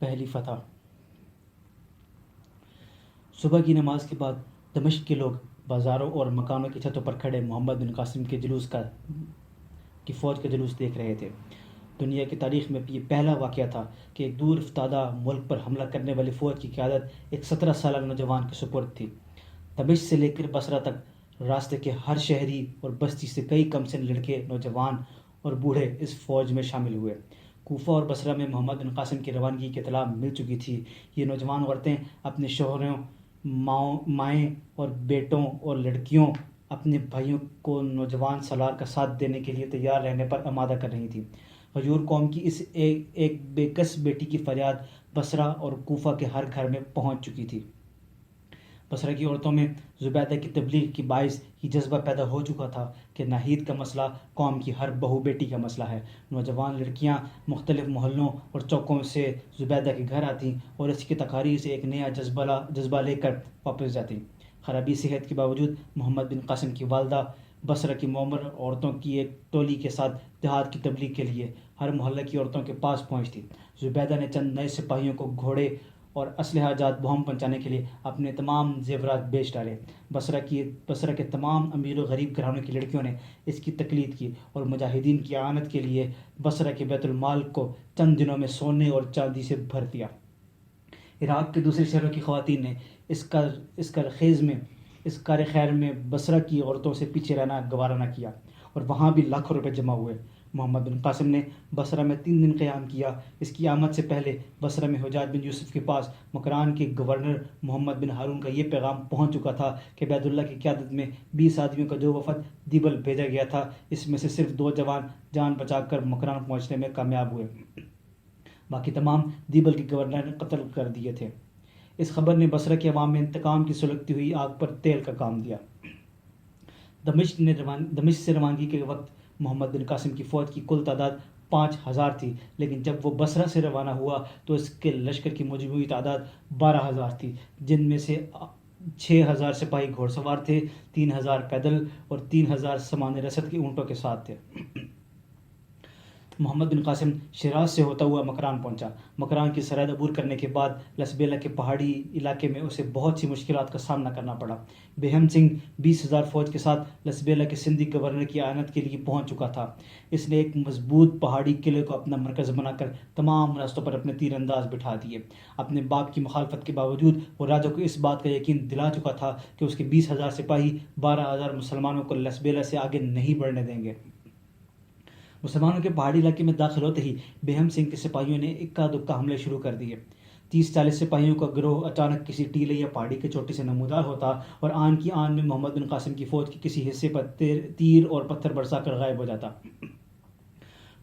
پہلی فتح۔ صبح کی نماز کے بعد دمشق کے لوگ بازاروں اور مکانوں کی چھتوں پر کھڑے محمد بن قاسم کے فوج کا جلوس دیکھ رہے تھے۔ دنیا کی تاریخ میں یہ پہلا واقعہ تھا کہ ایک دور افتادہ ملک پر حملہ کرنے والی فوج کی قیادت ایک 17 سالہ نوجوان کے سپرد تھی۔ دمشق سے لے کر بصرہ تک راستے کے ہر شہری اور بستی سے کئی کم سن لڑکے، نوجوان اور بوڑھے اس فوج میں شامل ہوئے۔ کوفہ اور بصرہ میں محمد بن قاسم کی روانگی کی اطلاع مل چکی تھی۔ یہ نوجوان عورتیں اپنے شوہروں، مائیں اور بیٹوں اور لڑکیوں، اپنے بھائیوں کو نوجوان سالار کا ساتھ دینے کے لیے تیار رہنے پر آمادہ کر رہی تھیں۔ غیور قوم کی اس ایک بے کس بیٹی کی فریاد بصرہ اور کوفہ کے ہر گھر میں پہنچ چکی تھی۔ بصرہ کی عورتوں میں زبیدہ کی تبلیغ کے باعث یہ جذبہ پیدا ہو چکا تھا کہ ناہید کا مسئلہ قوم کی ہر بہو بیٹی کا مسئلہ ہے۔ نوجوان لڑکیاں مختلف محلوں اور چوکوں سے زبیدہ کے گھر آتیں اور اس کی تقاریر سے ایک نیا جذبہ لے کر واپس جاتیں۔ خرابی صحت کے باوجود محمد بن قاسم کی والدہ بصرہ کی معمر عورتوں کی ایک ٹولی کے ساتھ دیہات کی تبلیغ کے لیے ہر محلہ کی عورتوں کے پاس پہنچتی۔ زبیدہ نے چند نئے سپاہیوں کو گھوڑے اور اسلحہ جات بہم پہنچانے کے لیے اپنے تمام زیورات بیچ ڈالے۔ بصرہ کے تمام امیر و غریب گھرانوں کی لڑکیوں نے اس کی تقلید کی اور مجاہدین کی اعانت کے لیے بصرہ کے بیت المال کو چند دنوں میں سونے اور چاندی سے بھر دیا۔ عراق کے دوسرے شہروں کی خواتین نے اس کار خیر میں بصرہ کی عورتوں سے پیچھے رہنا گوارا نہ کیا اور وہاں بھی لاکھوں روپے جمع ہوئے۔ محمد بن قاسم نے بصرہ میں 3 دن قیام کیا۔ اس کی آمد سے پہلے بصرہ میں حجاج بن یوسف کے پاس مکران کے گورنر محمد بن ہارون کا یہ پیغام پہنچ چکا تھا کہ عبید اللہ کی قیادت میں 20 آدمیوں کا جو وفد دیبل بھیجا گیا تھا، اس میں سے صرف 2 جوان جان بچا کر مکران پہنچنے میں کامیاب ہوئے، باقی تمام دیبل کے گورنر نے قتل کر دیے تھے۔ اس خبر نے بصرہ کے عوام میں انتقام کی سلگتی ہوئی آگ پر تیل کا کام دیا۔ دمشق سے روانگی کے وقت محمد بن قاسم کی فوج کی کل تعداد 5000 تھی، لیکن جب وہ بصرہ سے روانہ ہوا تو اس کے لشکر کی مجموعی تعداد 12000 تھی، جن میں سے 6000 سپاہی گھوڑ سوار تھے، 3000 پیدل اور 3000 سامان رسد کے اونٹوں کے ساتھ تھے۔ محمد بن قاسم شیراز سے ہوتا ہوا مکران پہنچا۔ مکران کی سرحد عبور کرنے کے بعد لسبیلا کے پہاڑی علاقے میں اسے بہت سی مشکلات کا سامنا کرنا پڑا۔ بہم سنگھ 20000 فوج کے ساتھ لسبیلا کے سندھی گورنر کی اعانت کے لیے پہنچ چکا تھا۔ اس نے ایک مضبوط پہاڑی قلعے کو اپنا مرکز بنا کر تمام راستوں پر اپنے تیر انداز بٹھا دیے۔ اپنے باپ کی مخالفت کے باوجود وہ راجا کو اس بات کا یقین دلا چکا تھا کہ اس کے 20000 سپاہی 12000 مسلمانوں کو لسبیلا سے آگے نہیں بڑھنے دیں گے۔ مسلمانوں کے پہاڑی علاقے میں داخل ہوتے ہی بہم سنگھ کے سپاہیوں نے اکا دکا حملے شروع کر دیے۔ 30-40 سپاہیوں کا گروہ اچانک کسی ٹیلے یا پہاڑی کی چوٹی سے نمودار ہوتا اور آن کی آن میں محمد بن قاسم کی فوج کے کسی حصے پر تیر اور پتھر برسا کر غائب ہو جاتا۔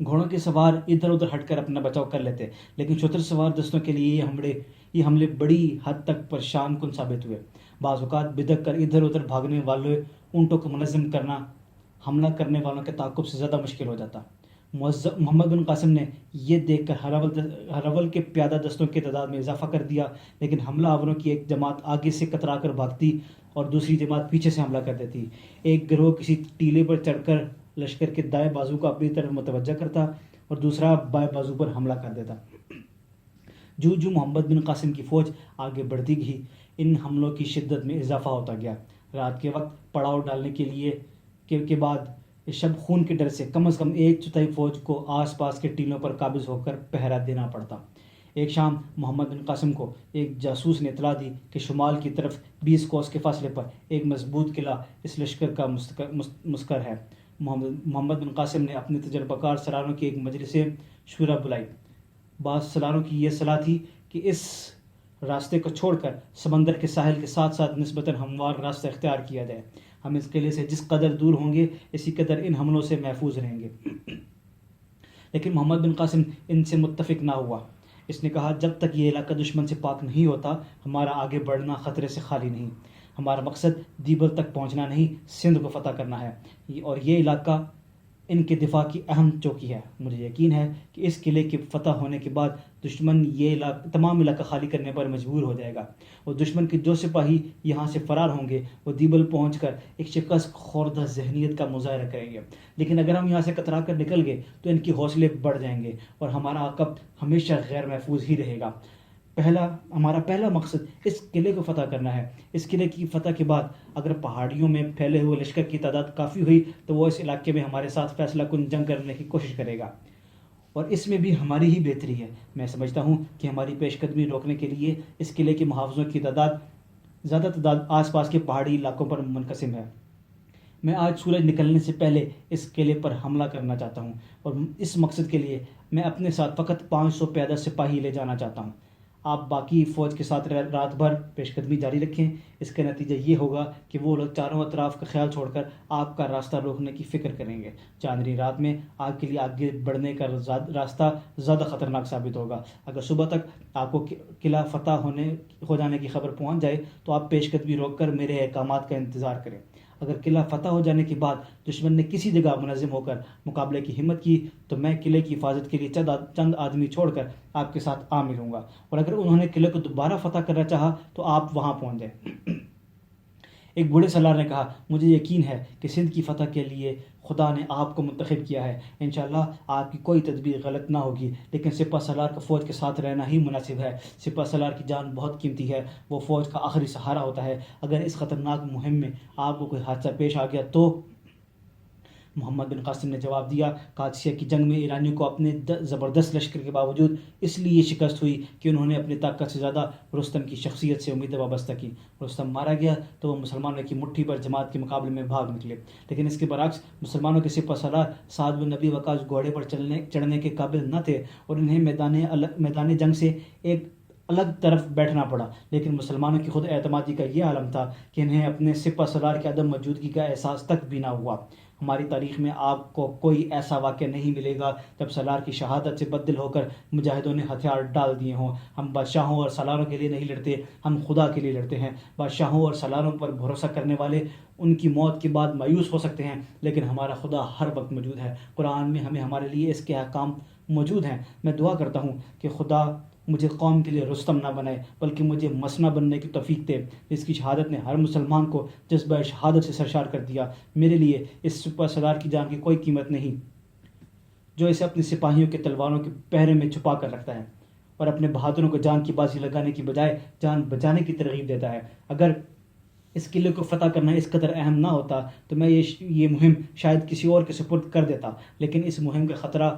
گھوڑوں کے سوار ادھر ادھر ہٹ کر اپنا بچاؤ کر لیتے، لیکن شتر سوار دستوں کے لیے یہ حملے بڑی حد تک پریشان کن ثابت ہوئے۔ بعض اوقات بدک کر ادھر ادھر بھاگنے والے اونٹوں کو منظم کرنا حملہ کرنے والوں کے تعاقب سے زیادہ مشکل ہو جاتا۔ محمد بن قاسم نے یہ دیکھ کر ہراول کے پیادہ دستوں کی تعداد میں اضافہ کر دیا، لیکن حملہ آوروں کی ایک جماعت آگے سے کترا کر بھاگتی اور دوسری جماعت پیچھے سے حملہ کر دیتی۔ ایک گروہ کسی ٹیلے پر چڑھ کر لشکر کے دائیں بازو کو اپنی طرف متوجہ کرتا اور دوسرا بائیں بازو پر حملہ کر دیتا۔ جو محمد بن قاسم کی فوج آگے بڑھتی گئی، ان حملوں کی شدت میں اضافہ ہوتا گیا۔ رات کے وقت پڑاؤ ڈالنے کے بعد شب خون کے ڈر سے کم از کم 1/4 فوج کو آس پاس کے ٹیلوں پر قابض ہو کر پہرا دینا پڑتا۔ ایک شام محمد بن قاسم کو ایک جاسوس نے اطلاع دی کہ شمال کی طرف 20 کوس کے فاصلے پر ایک مضبوط قلعہ اس لشکر کا مسکر ہے۔ محمد بن قاسم نے اپنے تجربہ کار سرانوں کی ایک مجلس شورا بلائی۔ بعض سرانوں کی یہ صلاح تھی کہ اس راستے کو چھوڑ کر سمندر کے ساحل کے ساتھ ساتھ نسبتاً ہموار راستہ اختیار کیا جائے۔ ہم اس قلعے سے جس قدر دور ہوں گے اسی قدر ان حملوں سے محفوظ رہیں گے۔ لیکن محمد بن قاسم ان سے متفق نہ ہوا۔ اس نے کہا، جب تک یہ علاقہ دشمن سے پاک نہیں ہوتا ہمارا آگے بڑھنا خطرے سے خالی نہیں۔ ہمارا مقصد دیبل تک پہنچنا نہیں، سندھ کو فتح کرنا ہے، اور یہ علاقہ ان کے دفاع کی اہم چوکی ہے۔ مجھے یقین ہے کہ اس قلعے کے فتح ہونے کے بعد دشمن یہ تمام علاقہ خالی کرنے پر مجبور ہو جائے گا، اور دشمن کے جو سپاہی یہاں سے فرار ہوں گے وہ دیبل پہنچ کر ایک شکست خوردہ ذہنیت کا مظاہرہ کریں گے، لیکن اگر ہم یہاں سے کترا کر نکل گئے تو ان کے حوصلے بڑھ جائیں گے اور ہمارا عقب ہمیشہ غیر محفوظ ہی رہے گا۔ ہمارا پہلا مقصد اس قلعے کو فتح کرنا ہے۔ اس قلعے کی فتح کے بعد اگر پہاڑیوں میں پھیلے ہوئے لشکر کی تعداد کافی ہوئی تو وہ اس علاقے میں ہمارے ساتھ فیصلہ کن جنگ کرنے کی کوشش کرے گا، اور اس میں بھی ہماری ہی بہتری ہے۔ میں سمجھتا ہوں کہ ہماری پیش قدمی روکنے کے لیے اس قلعے کے محافظوں کی زیادہ تعداد آس پاس کے پہاڑی علاقوں پر منقسم ہے۔ میں آج سورج نکلنے سے پہلے اس قلعے پر حملہ کرنا چاہتا ہوں، اور اس مقصد کے لیے میں اپنے ساتھ فقط 500 پیادہ سپاہی لے جانا چاہتا ہوں۔ آپ باقی فوج کے ساتھ رات بھر پیش قدمی جاری رکھیں۔ اس کا نتیجہ یہ ہوگا کہ وہ لوگ چاروں اطراف کا خیال چھوڑ کر آپ کا راستہ روکنے کی فکر کریں گے۔ چاندنی رات میں آپ کے لیے آگے بڑھنے کا راستہ زیادہ خطرناک ثابت ہوگا۔ اگر صبح تک آپ کو قلعہ فتح ہو جانے کی خبر پہنچ جائے تو آپ پیش قدمی روک کر میرے احکامات کا انتظار کریں۔ اگر قلعہ فتح ہو جانے کے بعد دشمن نے کسی جگہ منظم ہو کر مقابلے کی ہمت کی تو میں قلعے کی حفاظت کے لیے چند آدمی چھوڑ کر آپ کے ساتھ آ ملوں گا، اور اگر انہوں نے قلعے کو دوبارہ فتح کرنا چاہا تو آپ وہاں پہنچ جائیں۔ ایک بوڑھے سالار نے کہا، مجھے یقین ہے کہ سندھ کی فتح کے لیے خدا نے آپ کو منتخب کیا ہے۔ انشاءاللہ آپ کی کوئی تدبیر غلط نہ ہوگی، لیکن سپہ سالار کا فوج کے ساتھ رہنا ہی مناسب ہے۔ سپہ سالار کی جان بہت قیمتی ہے، وہ فوج کا آخری سہارا ہوتا ہے۔ اگر اس خطرناک مہم میں آپ کو کوئی حادثہ پیش آ گیا تو محمد بن قاسم نے جواب دیا، قادسیہ کی جنگ میں ایرانیوں کو اپنے زبردست لشکر کے باوجود اس لیے شکست ہوئی کہ انہوں نے اپنی طاقت سے زیادہ رستم کی شخصیت سے امیدیں وابستہ کی۔ رستم مارا گیا تو وہ مسلمانوں کی مٹھی پر جماعت کے مقابلے میں بھاگ نکلے، لیکن اس کے برعکس مسلمانوں کے سپہ سالار سعد بن نبی وقاص گھوڑے پر چڑھنے کے قابل نہ تھے، اور انہیں میدان جنگ سے ایک الگ طرف بیٹھنا پڑا۔ لیکن مسلمانوں کی خود اعتمادی کا یہ عالم تھا کہ انہیں اپنے سپہ سالار کی عدم موجودگی کا احساس تک بھی نہ ہوا۔ ہماری تاریخ میں آپ کو کوئی ایسا واقعہ نہیں ملے گا جب سالار کی شہادت سے بددل ہو کر مجاہدوں نے ہتھیار ڈال دیے ہوں۔ ہم بادشاہوں اور سالاروں کے لیے نہیں لڑتے، ہم خدا کے لیے لڑتے ہیں۔ بادشاہوں اور سالاروں پر بھروسہ کرنے والے ان کی موت کے بعد مایوس ہو سکتے ہیں، لیکن ہمارا خدا ہر وقت موجود ہے۔ قرآن میں ہمارے لیے اس کے احکام موجود ہیں۔ میں دعا کرتا ہوں کہ خدا مجھے قوم کے لیے رستم نہ بنائے بلکہ مجھے مسنہ بننے کی توفیق دے، جس کی شہادت نے ہر مسلمان کو جذبہ شہادت سے سرشار کر دیا۔ میرے لیے اس سپہ سالار کی جان کی کوئی قیمت نہیں جو اسے اپنے سپاہیوں کے تلواروں کے پہرے میں چھپا کر رکھتا ہے اور اپنے بہادروں کو جان کی بازی لگانے کی بجائے جان بچانے کی ترغیب دیتا ہے۔ اگر اس قلعے کو فتح کرنا اس قدر اہم نہ ہوتا تو میں یہ مہم شاید کسی اور کے سپرد کر دیتا، لیکن اس مہم کا خطرہ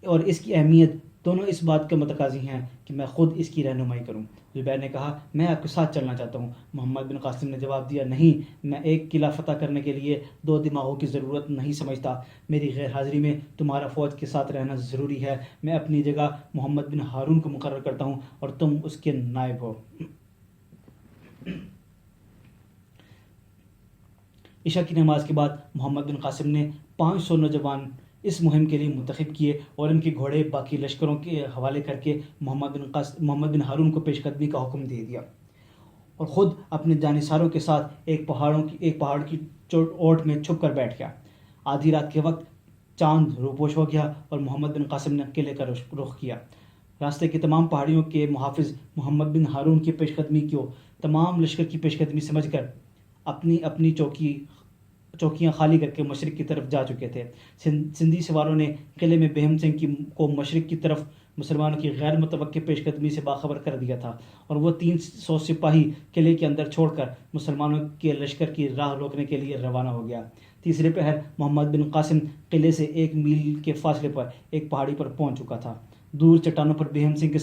اور اس کی اہمیت دونوں اس بات کے متقاضی ہیں کہ میں خود اس کی رہنمائی کروں۔ زبیر نے کہا، میں آپ کے ساتھ چلنا چاہتا ہوں۔ محمد بن قاسم نے جواب دیا، نہیں، میں ایک قلعہ فتح کرنے کے لیے 2 دماغوں کی ضرورت نہیں سمجھتا۔ میری غیر حاضری میں تمہارا فوج کے ساتھ رہنا ضروری ہے۔ میں اپنی جگہ محمد بن ہارون کو مقرر کرتا ہوں اور تم اس کے نائب ہو۔ عشاء کی نماز کے بعد محمد بن قاسم نے 500 نوجوان اس مہم کے لیے منتخب کیے اور ان کے گھوڑے باقی لشکروں کے حوالے کر کے محمد بن ہارون کو پیش قدمی کا حکم دے دیا، اور خود اپنے جانثاروں کے ساتھ ایک پہاڑ کی اوٹ میں چھپ کر بیٹھ گیا۔ آدھی رات کے وقت چاند روپوش ہو گیا اور محمد بن قاسم نے قلعے کا رخ کیا۔ راستے کے تمام پہاڑیوں کے محافظ محمد بن ہارون کی پیش قدمی کو تمام لشکر کی پیش قدمی سمجھ کر اپنی چوکیاں خالی کر کے مشرق کی طرف جا چکے تھے۔ سندھی سواروں نے قلعے میں بہم سنگھ کو مشرق کی طرف مسلمانوں کی غیر متوقع پیش قدمی سے باخبر کر دیا تھا، اور وہ 300 سپاہی قلعے کے اندر چھوڑ کر مسلمانوں کے لشکر کی راہ روکنے کے لیے روانہ ہو گیا۔ تیسرے پہر محمد بن قاسم قلعے سے 1 میل کے فاصلے پر ایک پہاڑی پر پہنچ چکا تھا۔ دور چٹانوں پر بہم سنگھ کے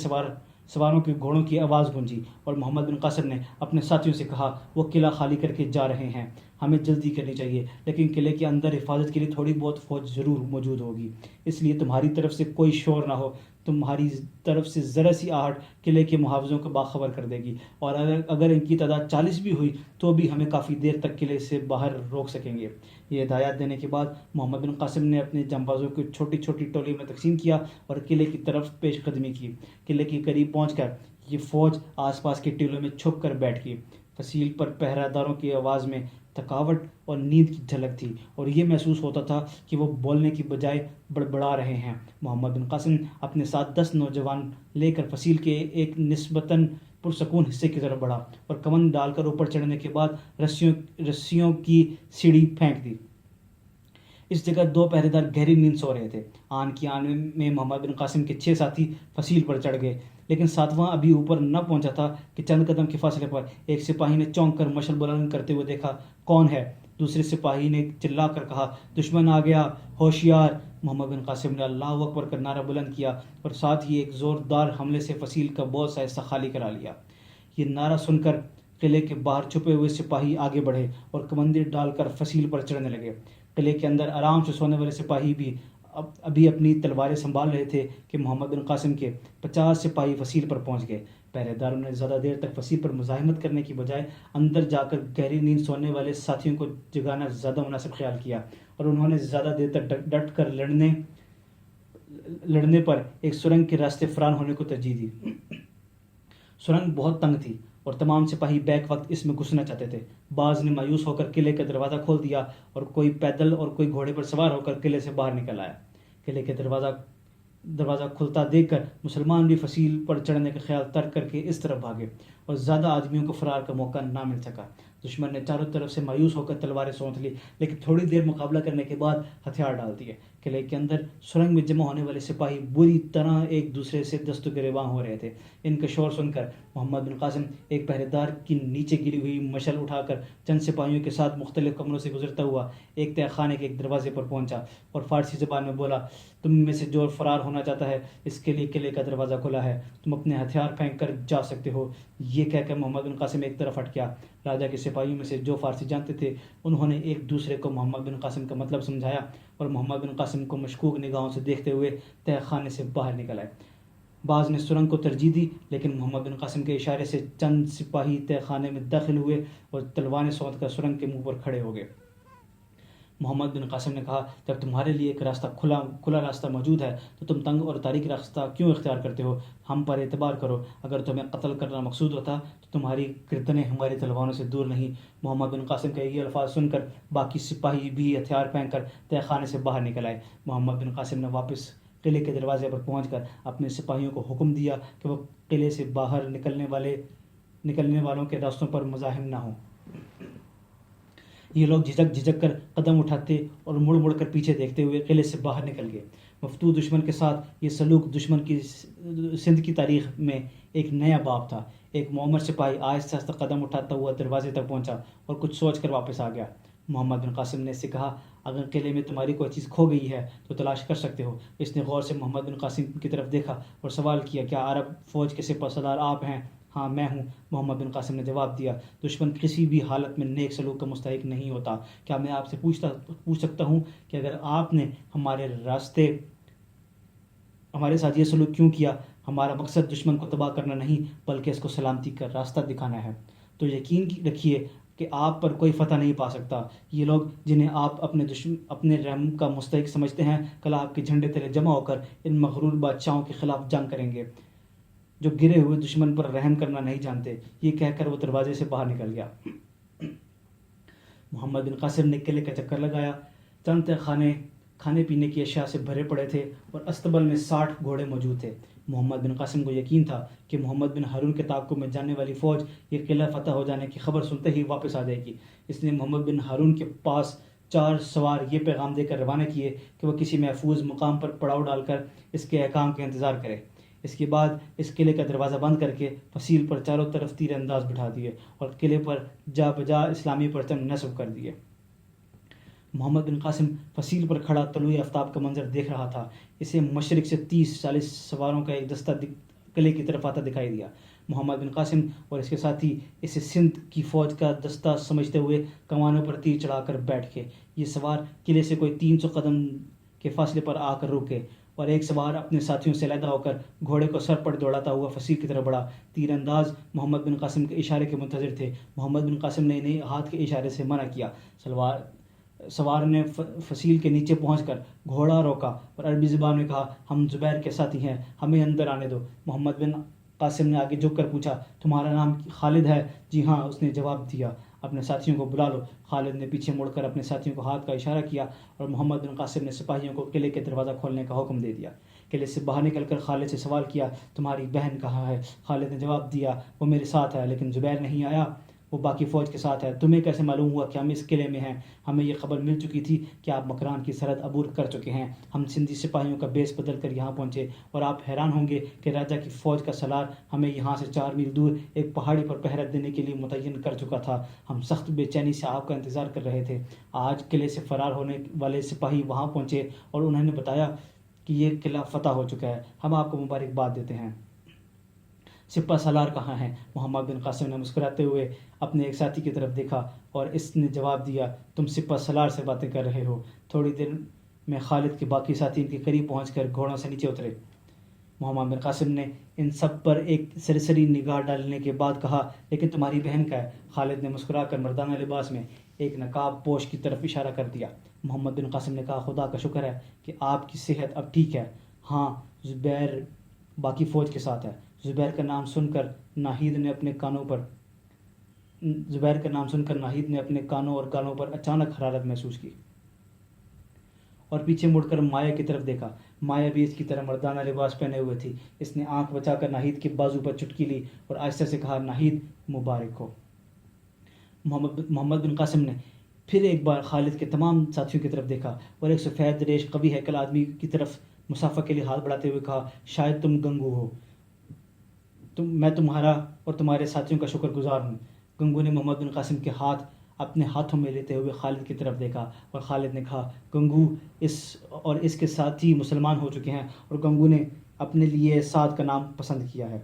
سواروں کے گھوڑوں کی آواز گونجی، اور محمد بن قاسم نے اپنے ساتھیوں سے کہا، وہ قلعہ خالی کر کے جا رہے ہیں، ہمیں جلدی کرنی چاہیے، لیکن قلعے کے اندر حفاظت کے لیے تھوڑی بہت فوج ضرور موجود ہوگی، اس لیے تمہاری طرف سے کوئی شور نہ ہو۔ تمہاری طرف سے ذرا سی آہٹ قلعے کے محافظوں کو باخبر کر دے گی، اور اگر ان کی تعداد 40 بھی ہوئی تو بھی ہمیں کافی دیر تک قلعے سے باہر روک سکیں گے۔ یہ ہدایات دینے کے بعد محمد بن قاسم نے اپنے جانبازوں کو چھوٹی چھوٹی ٹولی میں تقسیم کیا اور قلعے کی طرف پیش قدمی کی۔ قلعے کے قریب پہنچ کر یہ فوج آس پاس کے ٹیلوں میں چھپ کر بیٹھ گئی۔ فصیل پر پہرہ داروں کی آواز میں تھکاوٹ اور نیند کی جھلک تھی، اور یہ محسوس ہوتا تھا کہ وہ بولنے کی بجائے بڑبڑا رہے ہیں۔ محمد بن قاسم اپنے ساتھ 10 نوجوان لے کر فصیل کے ایک نسبتاً پرسکون حصے کی طرف بڑھا اور کمند ڈال کر اوپر چڑھنے کے بعد رسیوں کی سیڑھی پھینک دی۔ اس جگہ 2 پہرے دار گہری نیند سو رہے تھے۔ آن کی آن میں محمد بن قاسم کے 6 ساتھی فصیل پر چڑھ گئے، لیکن 7واں ابھی اوپر نہ پہنچا تھا کہ چند قدم کے فاصلے پر ایک سپاہی نے چونک کر مشعل بلند کرتے ہوئے دیکھا۔ کون ہے؟ دوسرے سپاہی نے چلا کر کہا، دشمن آ گیا، ہوشیار! محمد بن قاسم نے اللہ اکبر کا نعرہ بلند کیا اور ساتھ ہی ایک زوردار حملے سے فصیل کا بہت سا حصہ خالی کرا لیا۔ یہ نعرہ سن کر قلعے کے باہر چھپے ہوئے سپاہی آگے بڑھے اور کمندیں ڈال کر فصیل پر چڑھنے لگے۔ قلعے کے اندر آرام سے سونے والے سپاہی بھی ابھی اپنی تلواریں سنبھال رہے تھے کہ محمد بن قاسم کے 50 سپاہی فصیل پر پہنچ گئے۔ پہرے داروں نے زیادہ دیر تک فصیل پر مزاحمت کرنے کی بجائے اندر جا کر گہری نیند سونے والے ساتھیوں کو جگانا زیادہ مناسب خیال کیا، اور انہوں نے زیادہ دیر تک ڈٹ کر لڑنے پر ایک سرنگ کے راستے فراہم ہونے کو ترجیح دی۔ سرنگ بہت تنگ تھی اور تمام سپاہی بیک وقت اس میں گھسنا چاہتے تھے۔ بعض نے مایوس ہو کر قلعے کا دروازہ کھول دیا اور کوئی پیدل اور کوئی گھوڑے پر سوار ہو کر قلعے سے باہر نکل آیا۔ قلعے کے دروازہ کھلتا دیکھ کر مسلمان بھی فصیل پر چڑھنے کا خیال ترک کر کے اس طرف بھاگے، اور زیادہ آدمیوں کو فرار کا موقع نہ مل سکا۔ دشمن نے چاروں طرف سے مایوس ہو کر تلواریں سونت لی، لیکن تھوڑی دیر مقابلہ کرنے کے بعد ہتھیار ڈال دیے۔ قلعے کے اندر سرنگ میں جمع ہونے والے سپاہی بری طرح ایک دوسرے سے دست و گریباں ہو رہے تھے۔ ان کا شور سن کر محمد بن قاسم ایک پہرے دار کی نیچے گری ہوئی مشعل اٹھا کر چند سپاہیوں کے ساتھ مختلف کمروں سے گزرتا ہوا ایک تہہ خانے کے ایک دروازے پر پہنچا اور فارسی زبان میں بولا، تم میں سے جو فرار ہونا چاہتا ہے اس کے لیے قلعے کا دروازہ کھلا ہے، تم اپنے ہتھیار پھینک کر جا سکتے ہو۔ یہ کہہ کر محمد بن قاسم ایک طرف ہٹ گیا۔ راجا کے سپاہیوں میں سے جو فارسی جانتے تھے انہوں نے ایک دوسرے کو محمد بن قاسم کا مطلب سمجھایا اور محمد بن قاسم کو مشکوک نگاہوں سے دیکھتے ہوئے تہہ خانے سے باہر نکل آئے۔ بعض نے سرنگ کو ترجیح دی، لیکن محمد بن قاسم کے اشارے سے چند سپاہی تہہ خانے میں داخل ہوئے اور تلواریں سونت کر سرنگ کے منہ پر کھڑے ہو گئے۔ محمد بن قاسم نے کہا، جب تمہارے لیے ایک راستہ کھلا راستہ موجود ہے تو تم تنگ اور تاریک راستہ کیوں اختیار کرتے ہو؟ ہم پر اعتبار کرو، اگر تمہیں قتل کرنا مقصود ہوتا تو تمہاری گردنیں ہماری تلواروں سے دور نہیں۔ محمد بن قاسم کے یہ الفاظ سن کر باقی سپاہی بھی ہتھیار پھینک کر تہہ خانے سے باہر نکل آئے۔ محمد بن قاسم نے واپس قلعے کے دروازے پر پہنچ کر اپنے سپاہیوں کو حکم دیا کہ وہ قلعے سے باہر نکلنے والوں کے راستوں پر مزاحم نہ ہوں۔ یہ لوگ جھجک کر قدم اٹھاتے اور مڑ کر پیچھے دیکھتے ہوئے قلعے سے باہر نکل گئے۔ مفتوح دشمن کے ساتھ یہ سلوک دشمن کی سندھ کی تاریخ میں ایک نیا باب تھا۔ ایک معمر سپاہی آہستہ آہستہ قدم اٹھاتا ہوا دروازے تک پہنچا اور کچھ سوچ کر واپس آ گیا۔ محمد بن قاسم نے اس سے کہا، اگر قلعے میں تمہاری کوئی چیز کھو گئی ہے تو تلاش کر سکتے ہو۔ اس نے غور سے محمد بن قاسم کی طرف دیکھا اور سوال کیا، کیا عرب فوج کے سپہ سالار آپ ہیں؟ ہاں میں ہوں، محمد بن قاسم نے جواب دیا۔ دشمن کسی بھی حالت میں نیک سلوک کا مستحق نہیں ہوتا۔ کیا میں آپ سے پوچھ سکتا ہوں کہ اگر آپ نے ہمارے ساتھ یہ سلوک کیوں کیا؟ ہمارا مقصد دشمن کو تباہ کرنا نہیں بلکہ اس کو سلامتی کا راستہ دکھانا ہے۔ تو یقین رکھیے کہ آپ پر کوئی فتح نہیں پا سکتا۔ یہ لوگ جنہیں آپ اپنے رحم کا مستحق سمجھتے ہیں، کل آپ کے جھنڈے تلے جمع ہو کر ان مغرور بادشاہوں کے خلاف جنگ کریں گے جو گرے ہوئے دشمن پر رحم کرنا نہیں جانتے۔ یہ کہہ کر وہ دروازے سے باہر نکل گیا۔ محمد بن قاسم نے قلعے کا چکر لگایا۔ چند تہہ خانے کھانے پینے کی اشیاء سے بھرے پڑے تھے اور استبل میں 60 گھوڑے موجود تھے۔ محمد بن قاسم کو یقین تھا کہ محمد بن ہارون کے تعاقب میں جانے والی فوج یہ قلعہ فتح ہو جانے کی خبر سنتے ہی واپس آ جائے گی۔ اس نے محمد بن ہارون کے پاس 4 سوار یہ پیغام دے کر روانہ کیے کہ وہ کسی محفوظ مقام پر پڑاؤ ڈال کر اس کے احکام کا انتظار کرے۔ اس کے بعد اس قلعے کا دروازہ بند کر کے فصیل پر چاروں طرف تیر انداز بٹھا دیے اور قلعے پر جا بجا اسلامی پرچم نصب کر دیے۔ محمد بن قاسم فصیل پر کھڑا طلوع آفتاب کا منظر دیکھ رہا تھا۔ اسے مشرق سے 30-40 سواروں کا ایک دستہ قلعے کی طرف آتا دکھائی دیا۔ محمد بن قاسم اور اس کے ساتھی اسے سندھ کی فوج کا دستہ سمجھتے ہوئے کمانوں پر تیر چڑھا کر بیٹھ گئے۔ یہ سوار قلعے سے کوئی 300 قدم کے فاصلے پر آ کر رکے اور ایک سوار اپنے ساتھیوں سے علیحدہ ہو کر گھوڑے کو سر پر دوڑاتا ہوا فصیل کی طرف بڑھا۔ تیر انداز محمد بن قاسم کے اشارے کے منتظر تھے۔ محمد بن قاسم نے انہیں ہاتھ کے اشارے سے منع کیا۔ سوار نے فصیل کے نیچے پہنچ کر گھوڑا روکا اور عربی زبان میں کہا، ہم زبیر کے ساتھی ہیں، ہمیں اندر آنے دو۔ محمد بن قاسم نے آگے جھک کر پوچھا، تمہارا نام خالد ہے؟ جی ہاں، اس نے جواب دیا۔ اپنے ساتھیوں کو بلا لو۔ خالد نے پیچھے مڑ کر اپنے ساتھیوں کو ہاتھ کا اشارہ کیا اور محمد بن قاسم نے سپاہیوں کو قلعے کے دروازہ کھولنے کا حکم دے دیا۔ قلعے سے باہر نکل کر خالد سے سوال کیا، تمہاری بہن کہاں ہے؟ خالد نے جواب دیا، وہ میرے ساتھ ہے، لیکن زبیر نہیں آیا، وہ باقی فوج کے ساتھ ہے۔ تمہیں کیسے معلوم ہوا کہ ہم اس قلعے میں ہیں؟ ہمیں یہ خبر مل چکی تھی کہ آپ مکران کی سرحد عبور کر چکے ہیں۔ ہم سندھی سپاہیوں کا بیس بدل کر یہاں پہنچے، اور آپ حیران ہوں گے کہ راجہ کی فوج کا سالار ہمیں یہاں سے 4 میل دور ایک پہاڑی پر پہرا دینے کے لیے متعین کر چکا تھا۔ ہم سخت بے چینی سے آپ کا انتظار کر رہے تھے۔ آج قلعے سے فرار ہونے والے سپاہی وہاں پہنچے اور انہوں نے بتایا کہ یہ قلعہ فتح ہو چکا ہے۔ ہم آپ کو مبارکباد دیتے ہیں۔ سپہ سالار کہاں ہیں؟ محمد بن قاسم نے مسکراتے ہوئے اپنے ایک ساتھی کی طرف دیکھا اور اس نے جواب دیا، تم سپہ سالار سے باتیں کر رہے ہو۔ تھوڑی دیر میں خالد کے باقی ساتھی ان کے قریب پہنچ کر گھوڑوں سے نیچے اترے۔ محمد بن قاسم نے ان سب پر ایک سرسری نگاہ ڈالنے کے بعد کہا، لیکن تمہاری بہن کا ہے؟ خالد نے مسکرا کر مردانہ لباس میں ایک نقاب پوش کی طرف اشارہ کر دیا۔ محمد بن قاسم نے کہا، خدا کا شکر ہے کہ آپ کی صحت اب ٹھیک ہے۔ ہاں، زبیر باقی فوج کے ساتھ ہے۔ زبیر کا نام سن کر ناہید نے اپنے کانوں اور گالوں پر اچانک حرارت محسوس کی اور پیچھے مڑ کر مایا کی طرف دیکھا۔ مایا بھی اس کی طرح مردانہ لباس پہنے ہوئے تھی۔ اس نے آنکھ بچا کر ناہید کے بازو پر چٹکی لی اور آہستہ سے کہا، ناہید مبارک ہو۔ محمد بن قاسم نے پھر ایک بار خالد کے تمام ساتھیوں کی طرف دیکھا اور ایک سفید ریش قوی ہیکل آدمی کی طرف مسافہ کے لیے ہاتھ بڑھاتے ہوئے کہا، شاید تم گنگو ہو۔ میں تمہارا اور تمہارے ساتھیوں کا شکر گزار ہوں۔ گنگو نے محمد بن قاسم کے ہاتھ اپنے ہاتھوں میں لیتے ہوئے خالد کی طرف دیکھا اور خالد نے کہا، گنگو اس کے ساتھی مسلمان ہو چکے ہیں، اور گنگو نے اپنے لیے سعد کا نام پسند کیا ہے۔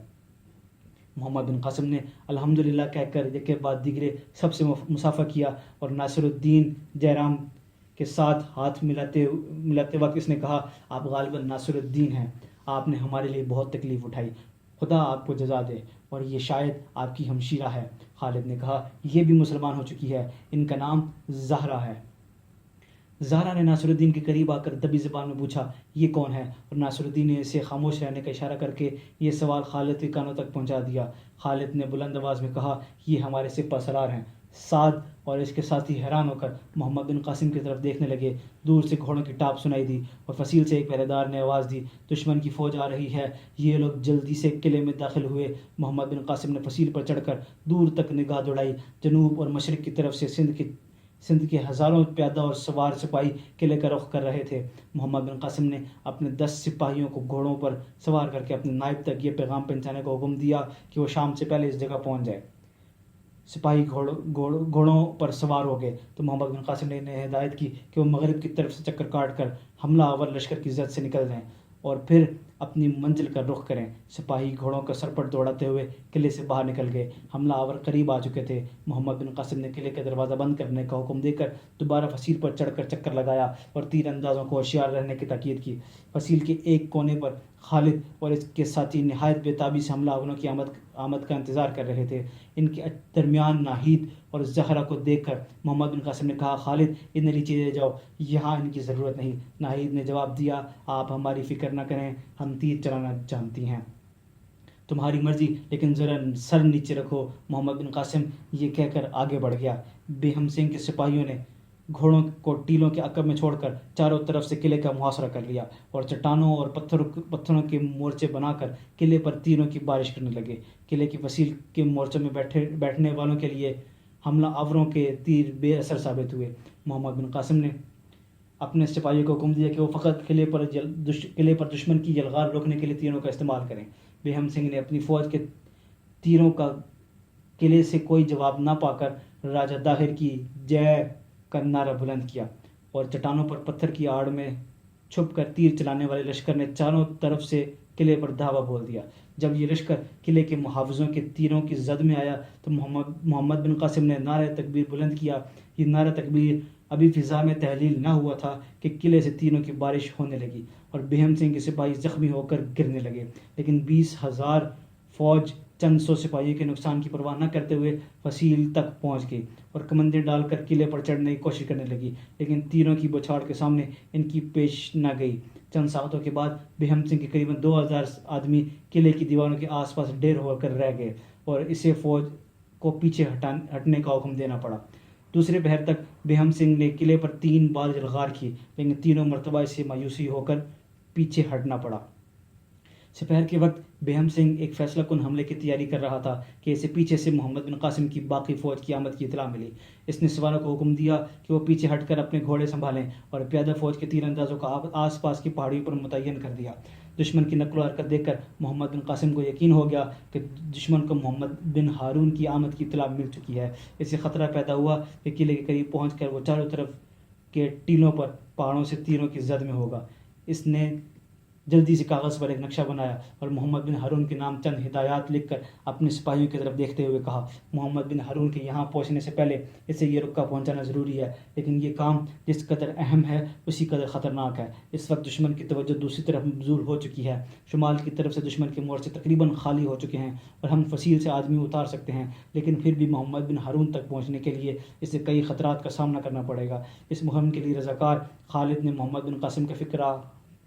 محمد بن قاسم نے الحمدللہ کہہ کر یکے بعد دیگرے سب سے مصافحہ کیا اور ناصر الدین جیرام کے ساتھ ہاتھ ملاتے وقت اس نے کہا، آپ غالباً ناصر الدین ہیں، آپ نے ہمارے لیے بہت تکلیف اٹھائی، خدا آپ کو جزا دے، اور یہ شاید آپ کی ہمشیرہ ہے۔ خالد نے کہا، یہ بھی مسلمان ہو چکی ہے، ان کا نام زہرا ہے۔ زہرا نے ناصر الدین کے قریب آ کر دبی زبان میں پوچھا، یہ کون ہے؟ اور ناصر الدین نے اسے خاموش رہنے کا اشارہ کر کے یہ سوال خالد کے کانوں تک پہنچا دیا۔ خالد نے بلند آواز میں کہا، یہ ہمارے سپہ سالار ہیں۔ سعد اور اس کے ساتھی حیران ہو کر محمد بن قاسم کی طرف دیکھنے لگے۔ دور سے گھوڑوں کی ٹاپ سنائی دی اور فصیل سے ایک پہرے دار نے آواز دی، دشمن کی فوج آ رہی ہے۔ یہ لوگ جلدی سے قلعے میں داخل ہوئے۔ محمد بن قاسم نے فصیل پر چڑھ کر دور تک نگاہ دوڑائی۔ جنوب اور مشرق کی طرف سے سندھ کے ہزاروں پیادہ اور سوار سپاہی قلعے کا رخ کر رہے تھے۔ محمد بن قاسم نے اپنے 10 سپاہیوں کو گھوڑوں پر سوار کر کے اپنے نائب تک یہ پیغام پہنچانے کا حکم دیا کہ وہ شام سے پہلے اس جگہ پہنچ جائے۔ سپاہی گھوڑوں پر سوار ہو گئے تو محمد بن قاسم نے انہیں ہدایت کی کہ وہ مغرب کی طرف سے چکر کاٹ کر حملہ آور لشکر کی زد سے نکل جائیں اور پھر اپنی منزل کا رخ کریں۔ سپاہی گھوڑوں کا سرپٹ دوڑاتے ہوئے قلعے سے باہر نکل گئے۔ حملہ آور قریب آ چکے تھے۔ محمد بن قاسم نے قلعے کا دروازہ بند کرنے کا حکم دے کر دوبارہ فصیل پر چڑھ کر چکر لگایا اور تیر اندازوں کو ہوشیار رہنے کی تاکید کی۔ فصیل کے ایک کونے پر خالد اور اس کے ساتھی نہایت بے تابی سے حملہ آوروں کی آمد کا انتظار کر رہے تھے۔ ان کے درمیان ناہید اور زہرا کو دیکھ کر محمد بن قاسم نے کہا، خالد انہیں نیچے لے جاؤ، یہاں ان کی ضرورت نہیں۔ ناہید نے جواب دیا، آپ ہماری فکر نہ کریں، ہم تیر چلانا جانتی ہیں۔ تمہاری مرضی، لیکن ذرا سر نیچے رکھو۔ محمد بن قاسم یہ کہہ کر آگے بڑھ گیا۔ بیہم سنگھ کے سپاہیوں نے گھوڑوں کو ٹیلوں کے عقب میں چھوڑ کر چاروں طرف سے قلعے کا محاصرہ کر لیا اور چٹانوں اور پتھروں کے مورچے بنا کر قلعے پر تیروں کی بارش کرنے لگے۔ قلعے کی فصیل کے مورچوں میں بیٹھنے والوں کے لیے حملہ آوروں کے تیر بے اثر ثابت ہوئے۔ محمد بن قاسم نے اپنے سپاہیوں کو حکم دیا کہ وہ فقط قلعے پر دشمن کی یلغار روکنے کے لیے تیروں کا استعمال کریں۔ بیہم سنگھ نے اپنی فوج کے تیروں کا قلعے سے کوئی جواب نہ پا کر راجہ داہر کی جے کا نعرہ بلند کیا اور چٹانوں پر پتھر کی آڑ میں چھپ کر تیر چلانے والے لشکر نے چاروں طرف سے قلعے پر دھاوا بول دیا۔ جب یہ لشکر قلعے کے محافظوں کے تیروں کی زد میں آیا تو محمد بن قاسم نے نعرہ تکبیر بلند کیا۔ یہ نعرہ تکبیر ابھی فضا میں تحلیل نہ ہوا تھا کہ قلعے سے تیروں کی بارش ہونے لگی اور بیہم سنگھ کے سپاہی زخمی ہو کر گرنے لگے، لیکن 20,000 فوج چند سو سپاہیوں کے نقصان کی پرواہ نہ کرتے ہوئے فصیل تک پہنچ گئی اور کمندیں ڈال کر قلعے پر چڑھنے کی کوشش کرنے لگی، لیکن تیروں کی بچھاڑ کے سامنے ان کی پیش نہ گئی۔ چند ساعتوں کے بعد بیہم سنگھ کے قریباً 2,000 آدمی قلعے کی دیواروں کے آس پاس ڈھیر ہو کر رہ گئے اور اسے فوج کو پیچھے ہٹنے کا حکم دینا پڑا۔ دوسرے پہر تک بیہم سنگھ نے قلعے پر 3 بار جلغار کی، لیکن تینوں مرتبہ اسے مایوسی ہو کر پیچھے ہٹنا پڑا۔ سپہر کے وقت بیہم سنگھ ایک فیصلہ کن حملے کی تیاری کر رہا تھا کہ اسے پیچھے سے محمد بن قاسم کی باقی فوج کی آمد کی اطلاع ملی۔ اس نے سواروں کو حکم دیا کہ وہ پیچھے ہٹ کر اپنے گھوڑے سنبھالیں اور پیادہ فوج کے تیر اندازوں کو آس پاس کی پہاڑیوں پر متعین کر دیا۔ دشمن کی نقل و حرکت دیکھ کر محمد بن قاسم کو یقین ہو گیا کہ دشمن کو محمد بن ہارون کی آمد کی اطلاع مل چکی ہے۔ اس سے خطرہ پیدا ہوا کہ قلعے کے قریب پہنچ کر وہ چاروں طرف کے ٹیلوں پر پہاڑوں سے تیروں کی زد میں ہوگا۔ اس نے جلدی سے کاغذ پر ایک نقشہ بنایا اور محمد بن ہارون کے نام چند ہدایات لکھ کر اپنے سپاہیوں کی طرف دیکھتے ہوئے کہا، محمد بن ہارون کے یہاں پہنچنے سے پہلے اسے یہ رکا پہنچانا ضروری ہے، لیکن یہ کام جس قدر اہم ہے اسی قدر خطرناک ہے۔ اس وقت دشمن کی توجہ دوسری طرف مبذول ہو چکی ہے، شمال کی طرف سے دشمن کے مورچے تقریباً خالی ہو چکے ہیں اور ہم فصیل سے آدمی اتار سکتے ہیں، لیکن پھر بھی محمد بن ہارون تک پہنچنے کے لیے اسے کئی خطرات کا سامنا کرنا پڑے گا۔ اس مہم کے لیے رضاکار خالد نے محمد بن قاسم کا فکرہ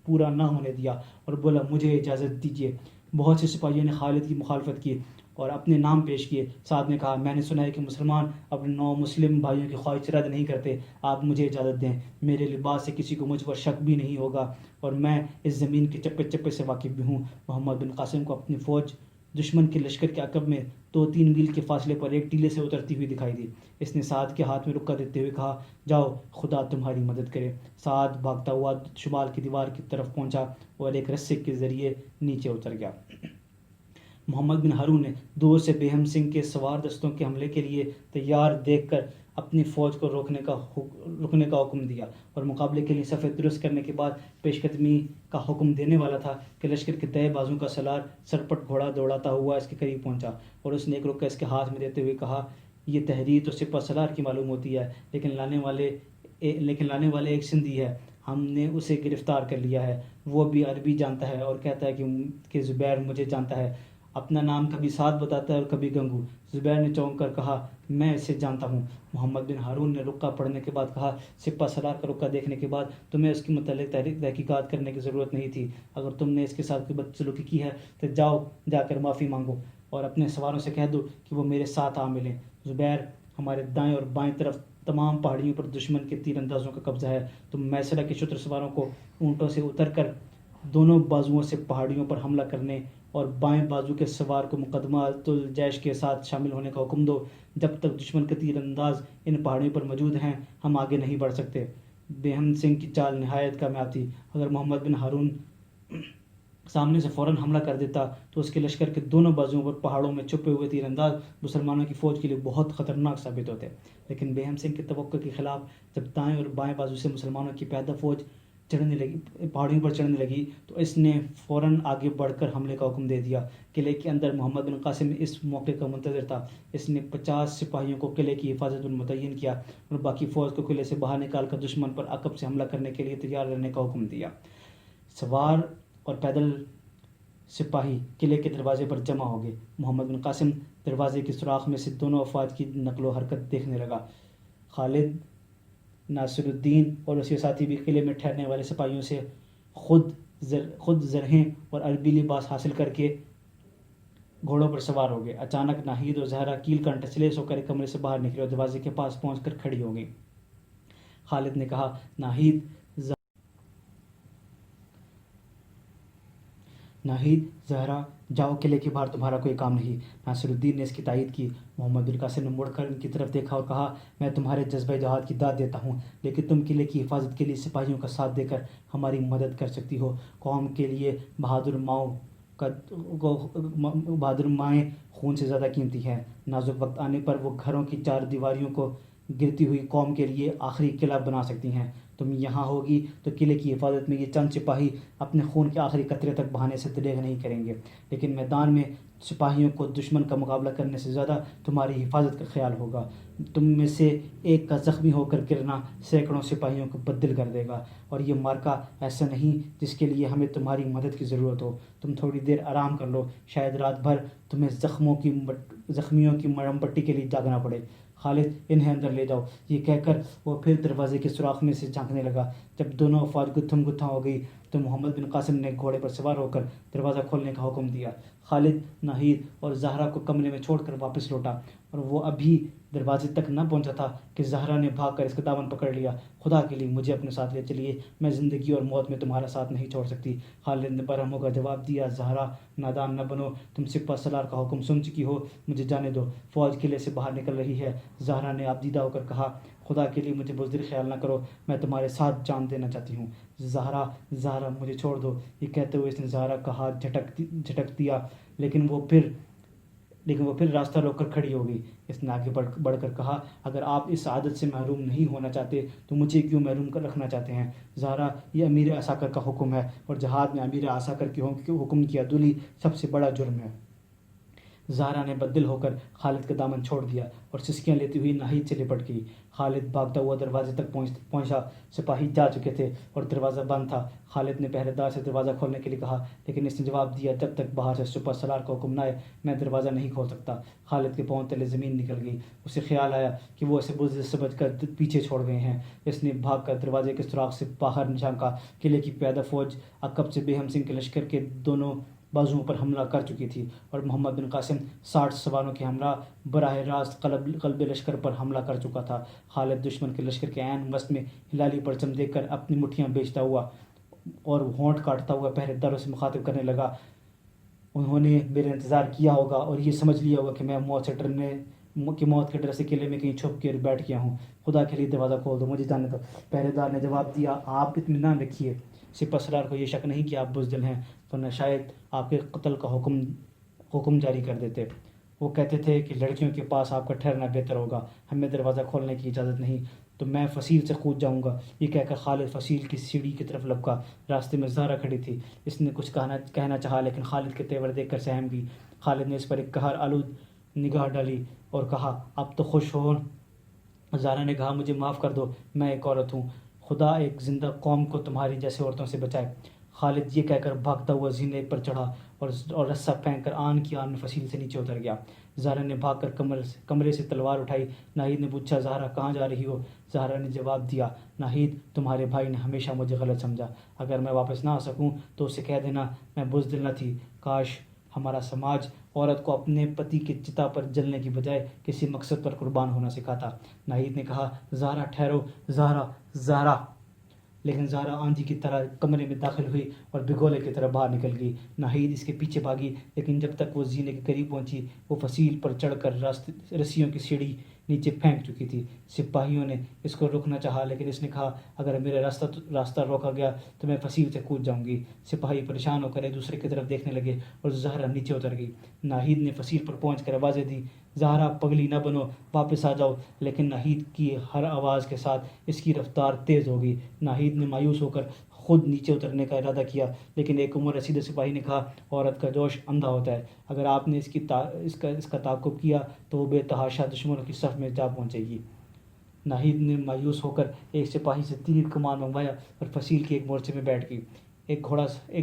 پورا نہ ہونے دیا اور بولا، مجھے اجازت دیجیے۔ بہت سے سپاہیوں نے خالد کی مخالفت کی اور اپنے نام پیش کیے۔ سعد نے کہا، میں نے سنا ہے کہ مسلمان اپنے نو مسلم بھائیوں کی خواہش رد نہیں کرتے، آپ مجھے اجازت دیں، میرے لباس سے کسی کو مجھ پر شک بھی نہیں ہوگا اور میں اس زمین کے چپے چپے سے واقف بھی ہوں۔ محمد بن قاسم کو اپنی فوج دشمن کے لشکر کے عقب میں 2-3 میل کے فاصلے پر ایک ٹیلے سے اترتی ہوئی دکھائی دی۔ اس نے سعد کے ہاتھ میں رکا دیتے ہوئے کہا، جاؤ، خدا تمہاری مدد کرے۔ سعد بھاگتا ہوا شمال کی دیوار کی طرف پہنچا اور ایک رسے کے ذریعے نیچے اتر گیا۔ محمد بن ہارون نے دور سے بیہم سنگھ کے سوار دستوں کے حملے کے لیے تیار دیکھ کر اپنی فوج کو رکنے کا حکم دیا اور مقابلے کے لیے صفیں درست کرنے کے بعد پیش قدمی کا حکم دینے والا تھا کہ لشکر کے دائیں بازو کا سالار سرپٹ گھوڑا دوڑاتا ہوا اس کے قریب پہنچا اور اس نے ایک رکا اس کے ہاتھ میں دیتے ہوئے کہا، یہ تحریر تو سپہ سالار کی معلوم ہوتی ہے، لیکن لانے والے ایک سندھی ہے، ہم نے اسے گرفتار کر لیا ہے، وہ بھی عربی جانتا ہے اور کہتا ہے کہ زبیر مجھے جانتا ہے، اپنا نام کبھی سعد بتاتا ہے اور کبھی گنگو۔ زبیر نے چونک کر کہا، میں اسے جانتا ہوں۔ محمد بن ہارون نے رکا پڑھنے کے بعد کہا، سپہ سالار کا رکا دیکھنے کے بعد تمہیں اس کے متعلق تحقیقات کرنے کی ضرورت نہیں تھی، اگر تم نے اس کے ساتھ کوئی بدسلوکی کی ہے تو جا کر معافی مانگو اور اپنے سواروں سے کہہ دو کہ وہ میرے ساتھ آ ملیں۔ زبیر، ہمارے دائیں اور بائیں طرف تمام پہاڑیوں پر دشمن کے تیر اندازوں کا قبضہ ہے، تم میسرہ کے شتر سواروں کو اونٹوں سے اتر کر دونوں بازوؤں سے پہاڑیوں پر حملہ کرنے اور بائیں بازو کے سوار کو مقدمات الجیش کے ساتھ شامل ہونے کا حکم دو، جب تک دشمن کے تیر انداز ان پہاڑیوں پر موجود ہیں ہم آگے نہیں بڑھ سکتے۔ بیہم سنگھ کی چال نہایت کامیاب تھی، اگر محمد بن ہارون سامنے سے فوراً حملہ کر دیتا تو اس کے لشکر کے دونوں بازوؤں پر پہاڑوں میں چھپے ہوئے تیر انداز مسلمانوں کی فوج کے لیے بہت خطرناک ثابت ہوتے، لیکن بیہم سنگھ کی توقع کے خلاف جب دائیں اور بائیں بازو سے مسلمانوں کی پیادہ فوج پہاڑیوں پر چڑھنے لگی تو اس نے فوراً آگے بڑھ کر حملے کا حکم دے دیا۔ قلعے کے اندر محمد بن قاسم اس موقع کا منتظر تھا، اس نے 50 سپاہیوں کو قلعے کی حفاظت میں متعین کیا اور باقی فوج کو قلعے سے باہر نکال کر دشمن پر عقب سے حملہ کرنے کے لیے تیار رہنے کا حکم دیا۔ سوار اور پیدل سپاہی قلعے کے دروازے پر جمع ہو گئے۔ محمد بن قاسم دروازے کے سوراخ میں سے دونوں افواج کی نقل و حرکت دیکھنے لگا۔ خالد، ناصر الدین اور اس کے ساتھی بھی قلعے میں ٹھہرنے والے سپاہیوں سے خود زرہیں اور عربی لباس حاصل کر کے گھوڑوں پر سوار ہو گئے۔ اچانک ناہید اور زہرا کیل کنٹھ سلیس ہو کر ایک کمرے سے باہر نکلے اور دروازے کے پاس پہنچ کر کھڑی ہو گئی۔ خالد نے کہا، ناہید، زہرا، جاؤ، قلعے کے باہر تمہارا کوئی کام نہیں۔ ناصر الدین نے اس کی تائید کی۔ محمد بن قاسم نے مڑ کر ان کی طرف دیکھا اور کہا، میں تمہارے جذبہ جہاد کی داد دیتا ہوں، لیکن تم قلعے کی حفاظت کے لیے سپاہیوں کا ساتھ دے کر ہماری مدد کر سکتی ہو۔ قوم کے لیے بہادر مائیں خون سے زیادہ قیمتی ہیں۔ نازک وقت آنے پر وہ گھروں کی 4 دیواریوں کو گرتی ہوئی قوم کے لیے آخری قلعہ بنا سکتی ہیں۔ تم یہاں ہوگی تو قلعے کی حفاظت میں یہ چند سپاہی اپنے خون کے آخری قطرے تک بہانے سے دریغ نہیں کریں گے، لیکن میدان میں سپاہیوں کو دشمن کا مقابلہ کرنے سے زیادہ تمہاری حفاظت کا خیال ہوگا۔ تم میں سے ایک کا زخمی ہو کر گرنا سینکڑوں سپاہیوں کو بددل کر دے گا، اور یہ معرکہ ایسا نہیں جس کے لیے ہمیں تمہاری مدد کی ضرورت ہو۔ تم تھوڑی دیر آرام کر لو، شاید رات بھر تمہیں زخمیوں کی مرہم پٹی کے لیے جاگنا پڑے۔ خالد، انہیں اندر لے جاؤ۔ یہ کہہ کر وہ پھر دروازے کے سوراخ میں سے جھانکنے لگا۔ جب دونوں افواج گتھم گتھا ہو گئی تو تو محمد بن قاسم نے گھوڑے پر سوار ہو کر دروازہ کھولنے کا حکم دیا۔ خالد، ناہید اور زہرا کو کمرے میں چھوڑ کر واپس لوٹا، اور وہ ابھی دروازے تک نہ پہنچا تھا کہ زہرا نے بھاگ کر اس کا دامن پکڑ لیا۔ خدا کے لیے مجھے اپنے ساتھ لے چلیے، میں زندگی اور موت میں تمہارا ساتھ نہیں چھوڑ سکتی۔ خالد نے برہم ہو کر جواب دیا، زہرا نادان نہ بنو، تم سپہ سالار کا حکم سن چکی ہو، مجھے جانے دو، فوج قلعے سے باہر نکل رہی ہے۔ زہرا نے آبدیدہ ہو کر کہا، خدا کے لیے مجھے بزدل خیال نہ کرو، میں تمہارے ساتھ جان دینا چاہتی ہوں۔ زہرا مجھے چھوڑ دو۔ یہ کہتے ہوئے اس نے زہرا کا ہاتھ جھٹک دیا، لیکن وہ پھر راستہ روک کر کھڑی ہو گئی۔ اس نے آگے بڑھ کر کہا، اگر آپ اس عادت سے محروم نہیں ہونا چاہتے تو مجھے کیوں محروم کر رکھنا چاہتے ہیں؟ زہرا، یہ امیر عساکر کا حکم ہے، اور جہاد میں امیر عساکر کے حکم کی عدولی سب سے بڑا جرم ہے۔ زہرا نے بددل ہو کر خالد کا دامن چھوڑ دیا اور سسکیاں لیتی ہوئی ناہید سے لپٹ گئی۔ خالد بھاگتا ہوا دروازے تک پہنچا، سپاہی جا چکے تھے اور دروازہ بند تھا۔ خالد نے پہرے دار سے دروازہ کھولنے کے لیے کہا، لیکن اس نے جواب دیا، جب تک باہر سے سپہ سالار کا حکم نہ آئے میں دروازہ نہیں کھول سکتا۔ خالد کے پاؤں تلے زمین نکل گئی۔ اسے خیال آیا کہ وہ اسے بزدل سمجھ کر پیچھے چھوڑ گئے ہیں۔ اس نے بھاگ کر دروازے کے سوراخ سے باہر جھانکا۔ قلعے کی پیادہ فوج عقب سے بیہم سنگھ کے لشکر کے دونوں بازوؤں پر حملہ کر چکی تھی، اور محمد بن قاسم 60 سواروں کے ہمراہ براہ راست قلب لشکر پر حملہ کر چکا تھا۔ خالد دشمن کے لشکر کے عین وسط میں ہلالی پرچم دیکھ کر اپنی مٹھیاں بیچتا ہوا اور ہونٹ کاٹتا ہوا پہرے داروں سے مخاطب کرنے لگا، انہوں نے میرا انتظار کیا ہوگا اور یہ سمجھ لیا ہوگا کہ میں موت کے ڈر سے قلعے میں کہیں چھپ کے بیٹھ گیا ہوں۔ خدا کے لیے دروازہ کھول دو، مجھے جانے دو۔ پہرے دار نے جواب دیا، آپ اطمینان رکھیے، سپہ سالار کو یہ شک نہیں کہ آپ بزدل ہیں، ورنہ شاید آپ کے قتل کا حکم جاری کر دیتے۔ وہ کہتے تھے کہ لڑکیوں کے پاس آپ کا ٹھہرنا بہتر ہوگا، ہمیں دروازہ کھولنے کی اجازت نہیں تو میں فصیل سے کود جاؤں گا۔ یہ کہہ کر خالد فصیل کی سیڑھی کی طرف لپکا۔ راستے میں زہرا کھڑی تھی۔ اس نے کچھ کہنا چاہا، لیکن خالد کے تیور دیکھ کر سہم گئی۔ خالد نے اس پر ایک قہر آلود نگاہ ڈالی اور کہا، اب تو خوش ہو؟ زہرا نے کہا، مجھے معاف کر دو، میں ایک عورت ہوں، خدا ایک زندہ قوم کو تمہاری جیسے عورتوں سے بچائے۔ خالد یہ کہہ کر بھاگتا ہوا زینے پر چڑھا اور رسہ پھینک کر آن کی آن میں فصیل سے نیچے اتر گیا۔ زہرا نے بھاگ کر کمرے سے تلوار اٹھائی۔ ناہید نے پوچھا، زہرا کہاں جا رہی ہو؟ زہرا نے جواب دیا، ناہید، تمہارے بھائی نے ہمیشہ مجھے غلط سمجھا، اگر میں واپس نہ آ سکوں تو اسے کہہ دینا میں بزدل نہ تھی۔ کاش ہمارا سماج عورت کو اپنے پتی کی چتا پر جلنے کی بجائے کسی مقصد پر قربان ہونا سکھاتا۔ ناہید نے کہا، زہرا ٹھہرو، زہرا۔ لیکن زہرا آندھی کی طرح کمرے میں داخل ہوئی اور بگولے کی طرح باہر نکل گئی۔ ناہید اس کے پیچھے بھاگی، لیکن جب تک وہ زینے کے قریب پہنچی وہ فصیل پر چڑھ کر رسیوں کی سیڑھی نیچے پھینک چکی تھی۔ سپاہیوں نے اس کو روکنا چاہا، لیکن اس نے کہا، اگر میرا راستہ روکا گیا تو میں فصیل سے کود جاؤں گی۔ سپاہی پریشان ہو کر ایک دوسرے کی طرف دیکھنے لگے اور زہرا نیچے اتر گئی۔ ناہید نے فصیل پر پہنچ کر آوازیں دی، زہرا پگلی نہ بنو، واپس آ جاؤ، لیکن ناہید کی ہر آواز کے ساتھ اس کی رفتار تیز ہو گئی۔ ناہید نے مایوس ہو کر خود نیچے اترنے کا ارادہ کیا، لیکن ایک عمر رسیدہ سپاہی نے کہا، عورت کا جوش اندھا ہوتا ہے، اگر آپ نے اس کا تعاقب کیا تو وہ بے تحاشا دشمنوں کی صف میں جا پہنچے گی۔ ناہید نے مایوس ہو کر ایک سپاہی سے تیر کمان منگوایا اور فصیل کے ایک مورچے میں بیٹھ گئی۔ ایک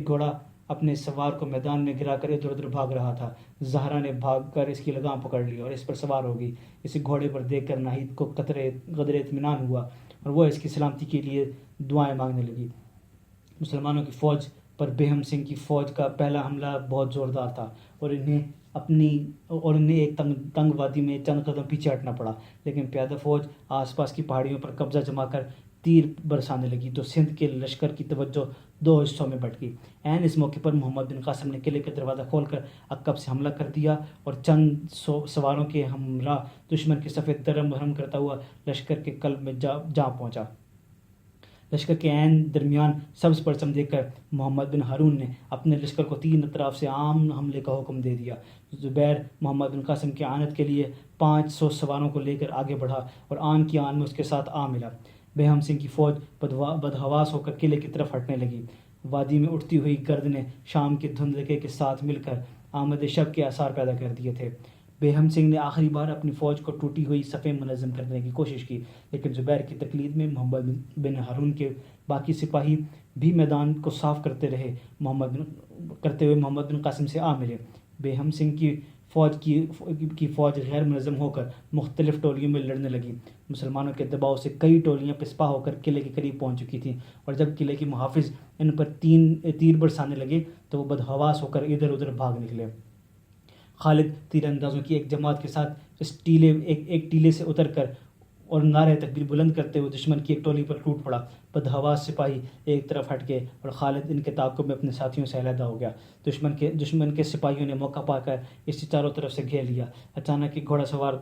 گھوڑا اپنے سوار کو میدان میں گرا کر ادھر ادھر بھاگ رہا تھا۔ زہرا نے بھاگ کر اس کی لگام پکڑ لی اور اس پر سوار ہو گئی۔ اسے گھوڑے پر دیکھ کر ناہید کو قدرے اطمینان ہوا اور وہ اس کی سلامتی کے لیے دعائیں مانگنے لگی۔ مسلمانوں کی فوج پر بیہم سنگھ کی فوج کا پہلا حملہ بہت زوردار تھا اور انہیں ایک تنگ وادی میں چند قدم پیچھے ہٹنا پڑا، لیکن پیادہ فوج آس پاس کی پہاڑیوں پر قبضہ جما کر تیر برسانے لگی تو سندھ کے لشکر کی توجہ دو حصوں میں بٹ گئی۔ عین اس موقع پر محمد بن قاسم نے قلعے کا دروازہ کھول کر عقب سے حملہ کر دیا اور چند سواروں کے ہمراہ دشمن کی صفیں درہم برہم کرتا ہوا لشکر کے قلب میں جا پہنچا۔ لشکر کے عین درمیان سبز پرچم دیکھ کر محمد بن ہارون نے اپنے لشکر کو تین اطراف سے عام حملے کا حکم دے دیا۔ زبیر محمد بن قاسم کی اعانت کے لیے 500 سواروں کو لے کر آگے بڑھا اور آن کی آن میں اس کے ساتھ آ ملا۔ بیہم سنگھ کی فوج بدحواس ہو کر قلعے کی طرف ہٹنے لگی۔ وادی میں اٹھتی ہوئی گرد نے شام کے دھندلکے کے ساتھ مل کر آمد شب کے آثار پیدا کر دیے تھے۔ بیہم سنگھ نے آخری بار اپنی فوج کو ٹوٹی ہوئی صفیں منظم کرنے کی کوشش کی، لیکن زبیر کی تقلید میں محمد بن ہارون کے باقی سپاہی بھی میدان کو صاف کرتے ہوئے محمد بن قاسم سے آ ملے۔ بیہم سنگھ کی فوج غیر منظم ہو کر مختلف ٹولیوں میں لڑنے لگی۔ مسلمانوں کے دباؤ سے کئی ٹولیاں پسپا ہو کر قلعے کے قریب پہنچ چکی تھیں، اور جب قلعے کے محافظ ان پر تیر برسانے لگے تو وہ بدحواس ہو کر ادھر ادھر بھاگ نکلے۔ خالد تیر اندازوں کی ایک جماعت کے ساتھ ایک ٹیلے سے اتر کر اور نعرہ تکبیر بلند کرتے ہوئے دشمن کی ایک ٹولی پر ٹوٹ پڑا۔ بدحواس سپاہی ایک طرف ہٹ گئے اور خالد ان کے تعاقب میں اپنے ساتھیوں سے علیحدہ ہو گیا۔ دشمن کے سپاہیوں نے موقع پا کر اسے چاروں طرف سے گھیر لیا۔ اچانک ایک گھوڑا سوار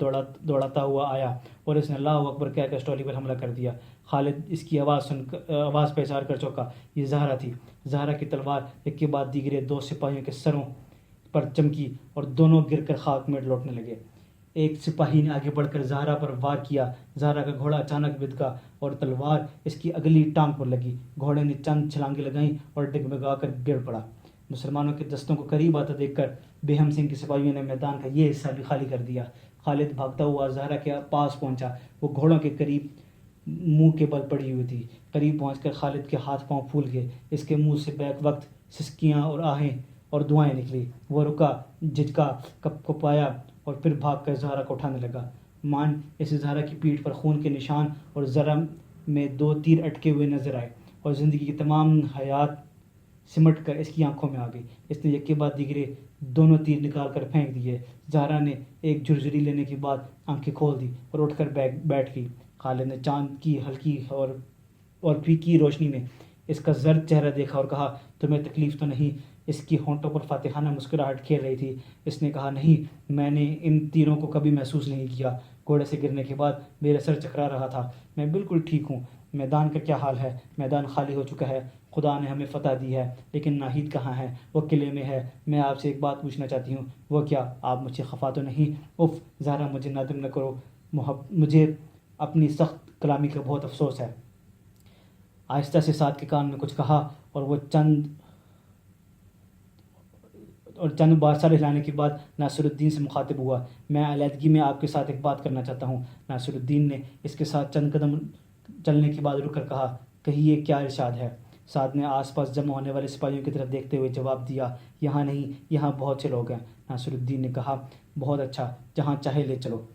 دوڑاتا ہوا آیا اور اس نے اللہ اکبر کہہ کر اس ٹولی پر حملہ کر دیا۔ خالد اس کی آواز پہچان کر چوکا، یہ زہرا تھی۔ زہرا کی تلوار ایک کے بعد دیگرے 2 سپاہیوں کے سروں پر چمکی اور دونوں گر کر خاک میں لوٹنے لگے۔ ایک سپاہی نے آگے بڑھ کر زہرا پر وار کیا۔ زہرا کا گھوڑا اچانک بدکا اور تلوار اس کی اگلی ٹانگ پر لگی۔ گھوڑے نے چند چھلانگیں لگائیں اور ڈگمگا کر گر پڑا۔ مسلمانوں کے دستوں کو قریب آتا دیکھ کر بیہم سنگھ کے سپاہیوں نے میدان کا یہ حصہ بھی خالی کر دیا۔ خالد بھاگتا ہوا زہرا کے پاس پہنچا۔ وہ گھوڑوں کے قریب منہ کے بل پڑی ہوئی تھی۔ قریب پہنچ کر خالد کے ہاتھ پاؤں پھول گئے۔ اس کے منہ سے بیک وقت سسکیاں اور آہیں اور دعائیں نکلی۔ وہ رکا، جھجکا، کپایا اور پھر بھاگ کر زہرا کو اٹھانے لگا۔ اسے زہرا کی پیٹھ پر خون کے نشان اور ذرہ میں 2 تیر اٹکے ہوئے نظر آئے اور زندگی کی تمام حیات سمٹ کر اس کی آنکھوں میں آ گئی۔ اس نے ایک کے بعد دیگرے 2 تیر نکال کر پھینک دیے۔ زہرا نے ایک جھرجھری لینے کے بعد آنکھیں کھول دی اور اٹھ کر بیٹھ گئی۔ خالد نے چاند کی ہلکی اور پھیکی روشنی میں اس کا زرد چہرہ دیکھا اور کہا، تمہیں تکلیف تو نہیں؟ اس کی ہونٹوں پر فاتحانہ مسکراہٹ کھیل رہی تھی۔ اس نے کہا، نہیں، میں نے ان تیروں کو کبھی محسوس نہیں کیا۔ گھوڑے سے گرنے کے بعد میرا سر چکرا رہا تھا۔ میں بالکل ٹھیک ہوں۔ میدان کا کیا حال ہے؟ میدان خالی ہو چکا ہے۔ خدا نے ہمیں فتح دی ہے، لیکن ناہید کہاں ہے؟ وہ قلعے میں ہے۔ میں آپ سے ایک بات پوچھنا چاہتی ہوں۔ وہ کیا؟ آپ مجھ سے خفا تو نہیں؟ اف زہرا، مجھے نادم نہ کرو۔ مجھے اپنی سخت کلامی کا بہت افسوس ہے۔ آہستہ سے سعد کے کان میں کچھ کہا اور چند بار سر ہلانے کے بعد ناصر الدین سے مخاطب ہوا، میں علیحدگی میں آپ کے ساتھ ایک بات کرنا چاہتا ہوں۔ ناصر الدین نے اس کے ساتھ چند قدم چلنے کے بعد رک کر کہا، کہیے کیا ارشاد ہے؟ سعد نے آس پاس جمع ہونے والے سپاہیوں کی طرف دیکھتے ہوئے جواب دیا، یہاں نہیں، یہاں بہت سے لوگ ہیں۔ ناصر الدین نے کہا، بہت اچھا، جہاں چاہے لے چلو۔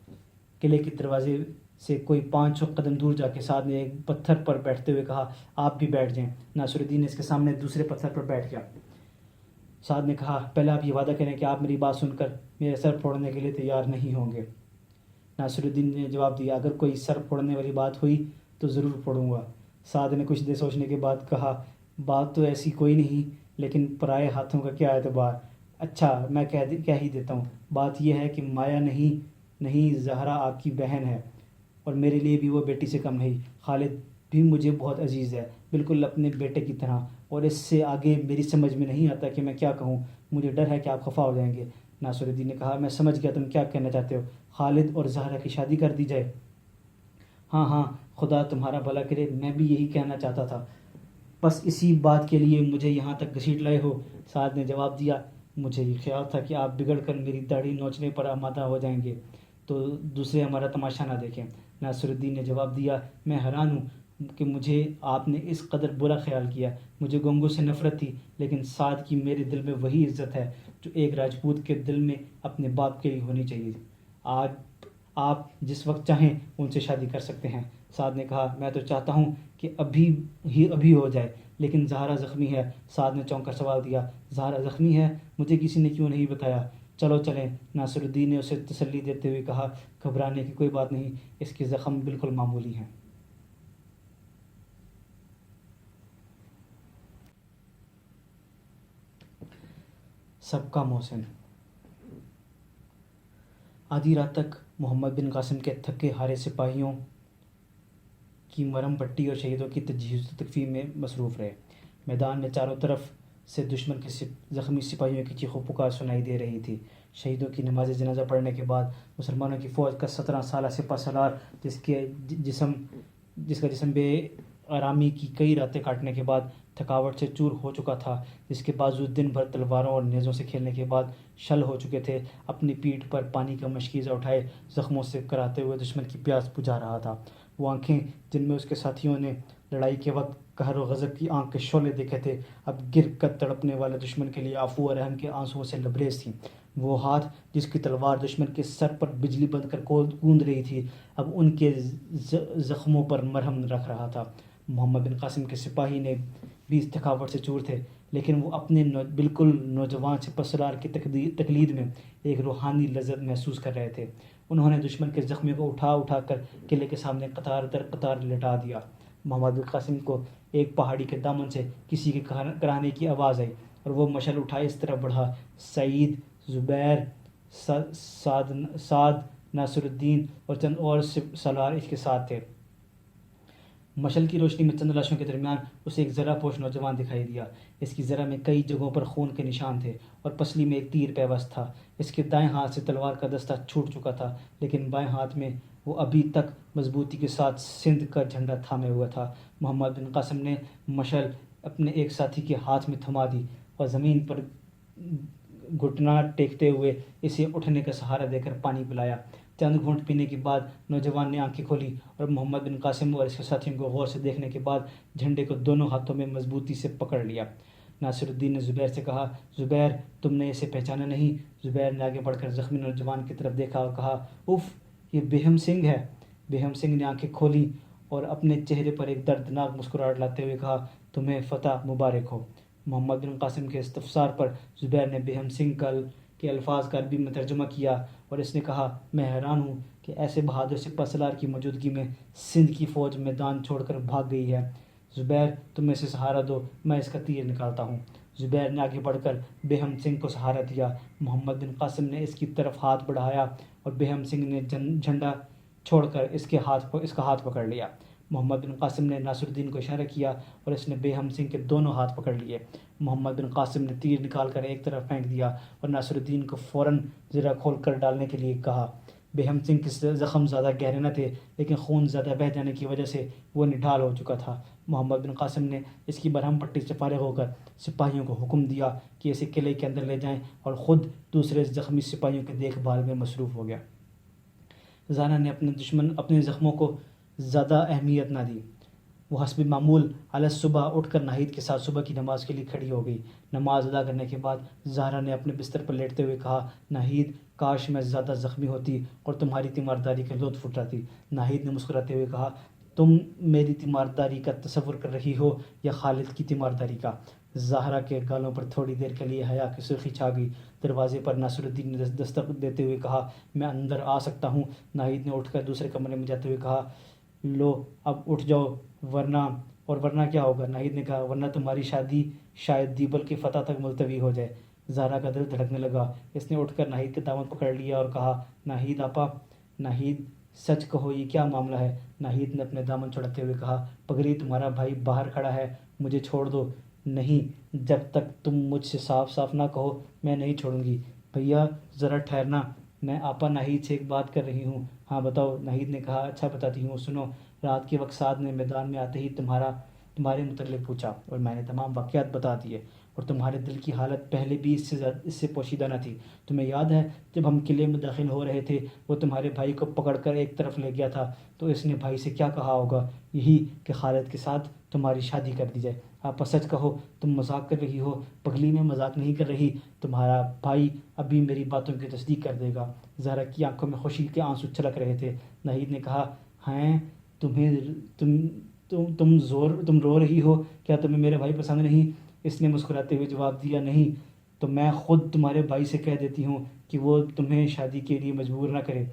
قلعے کے دروازے سے کوئی 500 قدم دور جا کے سعد نے ایک پتھر پر بیٹھتے ہوئے کہا، آپ بھی بیٹھ جائیں۔ ناصر الدین نے اس کے سامنے دوسرے پتھر پر بیٹھ گیا۔ سعد نے کہا، پہلے آپ یہ وعدہ کریں کہ آپ میری بات سن کر میرے سر پھوڑنے کے لیے تیار نہیں ہوں گے۔ ناصر الدین نے جواب دیا، اگر کوئی سر پھوڑنے والی بات ہوئی تو ضرور پھوڑوں گا۔ سعد نے کچھ دیر سوچنے کے بعد کہا، بات تو ایسی کوئی نہیں، لیکن پرائے ہاتھوں کا کیا اعتبار؟ اچھا، میں کہہ ہی دیتا ہوں۔ بات یہ ہے کہ مایا نہیں، زہرا آپ کی بہن ہے اور میرے لیے بھی وہ بیٹی سے کم نہیں۔ خالد بھی مجھے بہت عزیز ہے، بالکل اپنے بیٹے کی طرح، اور اس سے آگے میری سمجھ میں نہیں آتا کہ میں کیا کہوں۔ مجھے ڈر ہے کہ آپ خفا ہو جائیں گے۔ ناصر الدین نے کہا، میں سمجھ گیا تم کیا کہنا چاہتے ہو۔ خالد اور زہرا کی شادی کر دی جائے؟ ہاں، خدا تمہارا بھلا کرے، میں بھی یہی کہنا چاہتا تھا۔ بس اسی بات کے لیے مجھے یہاں تک گھسیٹ لائے ہو؟ سعد نے جواب دیا، مجھے یہ خیال تھا کہ آپ بگڑ کر میری داڑھی نوچنے پر آمادہ ہو جائیں گے تو دوسرے ہمارا تماشا نہ دیکھیں۔ ناصر الدین نے جواب دیا، میں حیران ہوں کہ مجھے آپ نے اس قدر برا خیال کیا۔ مجھے گنگو سے نفرت تھی، لیکن سعد کی میرے دل میں وہی عزت ہے جو ایک راجپوت کے دل میں اپنے باپ کے لیے ہونی چاہیے۔ آپ جس وقت چاہیں ان سے شادی کر سکتے ہیں۔ سعد نے کہا، میں تو چاہتا ہوں کہ ابھی ہو جائے، لیکن زہرا زخمی ہے۔ سعد نے چونک کر سوال دیا، زہرا زخمی ہے؟ مجھے کسی نے کیوں نہیں بتایا؟ چلو چلیں۔ ناصر الدین نے اسے تسلی دیتے ہوئے کہا، گھبرانے کی کوئی بات نہیں، اس کے زخم بالکل معمولی ہیں۔ سب کا محسن۔ آدھی رات تک محمد بن قاسم کے تھکے ہارے سپاہیوں کی مرہم پٹی اور شہیدوں کی تجہیز و تکفین میں مصروف رہے۔ میدان میں چاروں طرف سے دشمن کے زخمی سپاہیوں کی چیخ و پکار سنائی دے رہی تھی۔ شہیدوں کی نماز جنازہ پڑھنے کے بعد مسلمانوں کی فوج کا 17 سالہ سپہ سالار، جس کا جسم بے آرامی کی کئی راتیں کاٹنے کے بعد تھکاوٹ سے چور ہو چکا تھا، جس کے بازو دن بھر تلواروں اور نیزوں سے کھیلنے کے بعد شل ہو چکے تھے، اپنی پیٹھ پر پانی کا مشکیزہ اٹھائے زخموں سے کراتے ہوئے دشمن کی پیاس بجھا رہا تھا۔ وہ آنکھیں جن میں اس کے ساتھیوں نے لڑائی کے وقت قہر و غضب کی آنکھ کے شعلے دیکھے تھے، اب گر کر تڑپنے والے دشمن کے لیے عفو اور رحم کے آنسوؤں سے لبریز تھیں۔ وہ ہاتھ جس کی تلوار دشمن کے سر پر بجلی بند کر گوند رہی تھی، اب ان کے زخموں پر مرہم رکھ رہا تھا۔ محمد بن قاسم کے سپاہی نے بھی اس تھکاوٹ سے چور تھے، لیکن وہ اپنے بالکل نوجوان سپہ سالار کی تقلید میں ایک روحانی لذت محسوس کر رہے تھے۔ انہوں نے دشمن کے زخمیوں کو اٹھا اٹھا کر قلعے کے سامنے قطار در قطار لٹا دیا۔ محمد بن قاسم کو ایک پہاڑی کے دامن سے کسی کے کرانے کی آواز آئی اور وہ مشعل اٹھائے اس طرف بڑھا۔ سعید، زبیر، سعد، ناصر الدین اور چند اور سالار اس کے ساتھ تھے۔ مشعل کی روشنی میں چند لاشوں کے درمیان اسے ایک زرہ پوش نوجوان دکھائی دیا۔ اس کی زرہ میں کئی جگہوں پر خون کے نشان تھے اور پسلی میں ایک تیر پیوست تھا۔ اس کے دائیں ہاتھ سے تلوار کا دستہ چھوٹ چکا تھا، لیکن بائیں ہاتھ میں وہ ابھی تک مضبوطی کے ساتھ سندھ کا جھنڈا تھامے ہوا تھا۔ محمد بن قاسم نے مشعل اپنے ایک ساتھی کے ہاتھ میں تھما دی اور زمین پر گھٹنا ٹیکتے ہوئے اسے اٹھنے کا سہارا دے کر پانی پلایا۔ چند گھونٹ پینے کے بعد نوجوان نے آنکھیں کھولی اور محمد بن قاسم اور اس کے ساتھیوں کو غور سے دیکھنے کے بعد جھنڈے کو دونوں ہاتھوں میں مضبوطی سے پکڑ لیا۔ ناصر الدین نے زبیر سے کہا، زبیر، تم نے اسے پہچانا نہیں؟ زبیر نے آگے بڑھ کر زخمی نوجوان کی طرف دیکھا اور کہا، اف، یہ بیہم سنگھ ہے۔ بیہم سنگھ نے آنکھیں کھولی اور اپنے چہرے پر ایک دردناک مسکراہٹ لاتے ہوئے کہا، تمہیں فتح مبارک ہو۔ محمد بن قاسم کے استفسار پر زبیر نے بیہم سنگھ کے الفاظ کا عربی میں ترجمہ کیا اور اس نے کہا، میں حیران ہوں کہ ایسے بہادر سپہ سالار کی موجودگی میں سندھ کی فوج میدان چھوڑ کر بھاگ گئی ہے۔ زبیر، تم اسے سہارا دو، میں اس کا تیر نکالتا ہوں۔ زبیر نے آگے بڑھ کر بیہم سنگھ کو سہارا دیا۔ محمد بن قاسم نے اس کی طرف ہاتھ بڑھایا اور بیہم سنگھ نے جھنڈا چھوڑ کر اس کا ہاتھ پکڑ لیا۔ محمد بن قاسم نے ناصر الدین کو اشارہ کیا اور اس نے بیہم سنگھ کے دونوں ہاتھ پکڑ لیے۔ محمد بن قاسم نے تیر نکال کر ایک طرف پھینک دیا اور ناصر الدین کو فوراً زرہ کھول کر ڈالنے کے لیے کہا۔ بیہم سنگھ کے زخم زیادہ گہرے نہ تھے، لیکن خون زیادہ بہہ جانے کی وجہ سے وہ نڈھال ہو چکا تھا۔ محمد بن قاسم نے اس کی برہم پٹی سے فارغ ہو کر سپاہیوں کو حکم دیا کہ اسے قلعے کے اندر لے جائیں اور خود دوسرے زخمی سپاہیوں کی دیکھ بھال میں مصروف ہو گیا۔ زہرا نے اپنے زخموں کو زیادہ اہمیت نہ دی۔ وہ حسب معمول علی صبح اٹھ کر ناہید کے ساتھ صبح کی نماز کے لیے کھڑی ہو گئی۔ نماز ادا کرنے کے بعد زہرا نے اپنے بستر پر لیٹتے ہوئے کہا، ناہید، کاش میں زیادہ زخمی ہوتی اور تمہاری تیمارداری کا لطف اٹھاتی۔ ناہید نے مسکراتے ہوئے کہا، تم میری تیمارداری کا تصور کر رہی ہو یا خالد کی تیمارداری کا؟ زہرا کے گالوں پر تھوڑی دیر کے لیے حیا کی سرخی چھا گئی۔ دروازے پر ناصر الدین نے دستک دیتے ہوئے کہا، میں اندر آ سکتا ہوں؟ ناہید نے اٹھ کر دوسرے کمرے میں جاتے ہوئے کہا، لو اب اٹھ جاؤ، ورنہ کیا ہوگا؟ ناہید نے کہا، ورنہ تمہاری شادی شاید دیبل کی فتح تک ملتوی ہو جائے۔ زہرا کا دل دھڑکنے لگا۔ اس نے اٹھ کر ناہید کے دامن پکڑ لیا اور کہا، ناہید آپا، ناہید، سچ کہو، یہ کیا معاملہ ہے؟ ناہید نے اپنے دامن چھڑاتے ہوئے کہا، پگری، تمہارا بھائی باہر کھڑا ہے، مجھے چھوڑ دو۔ نہیں، جب تک تم مجھ سے صاف صاف نہ کہو میں نہیں چھوڑوں گی۔ بھیا ذرا ٹھہرنا، میں آپا ناہید سے ایک بات کر رہی ہوں۔ ہاں بتاؤ، ناہید نے کہا، اچھا بتاتی ہوں، سنو۔ رات کے وقت سعد نے میدان میں آتے ہی تمہارے متعلق پوچھا اور میں نے تمام واقعات بتا دیے، اور تمہارے دل کی حالت پہلے بھی اس سے پوشیدہ نہ تھی۔ تمہیں یاد ہے جب ہم قلعے میں داخل ہو رہے تھے، وہ تمہارے بھائی کو پکڑ کر ایک طرف لے گیا تھا، تو اس نے بھائی سے کیا کہا ہوگا؟ یہی کہ خالد کے ساتھ تمہاری شادی کر دی جائے۔ آپا سچ کہو، تم مذاق کر رہی ہو؟ پگلی، میں مذاق نہیں کر رہی، تمہارا بھائی ابھی میری باتوں کی تصدیق کر دے گا۔ زہرا کی آنکھوں میں خوشی کے آنسو چھلک رہے تھے۔ ناہید نے کہا، ہیں، تم رو رہی ہو؟ کیا تمہیں میرے بھائی پسند نہیں؟ اس نے مسکراتے ہوئے جواب دیا، نہیں تو میں خود تمہارے بھائی سے کہہ دیتی ہوں کہ وہ تمہیں شادی کے لیے مجبور نہ کرے۔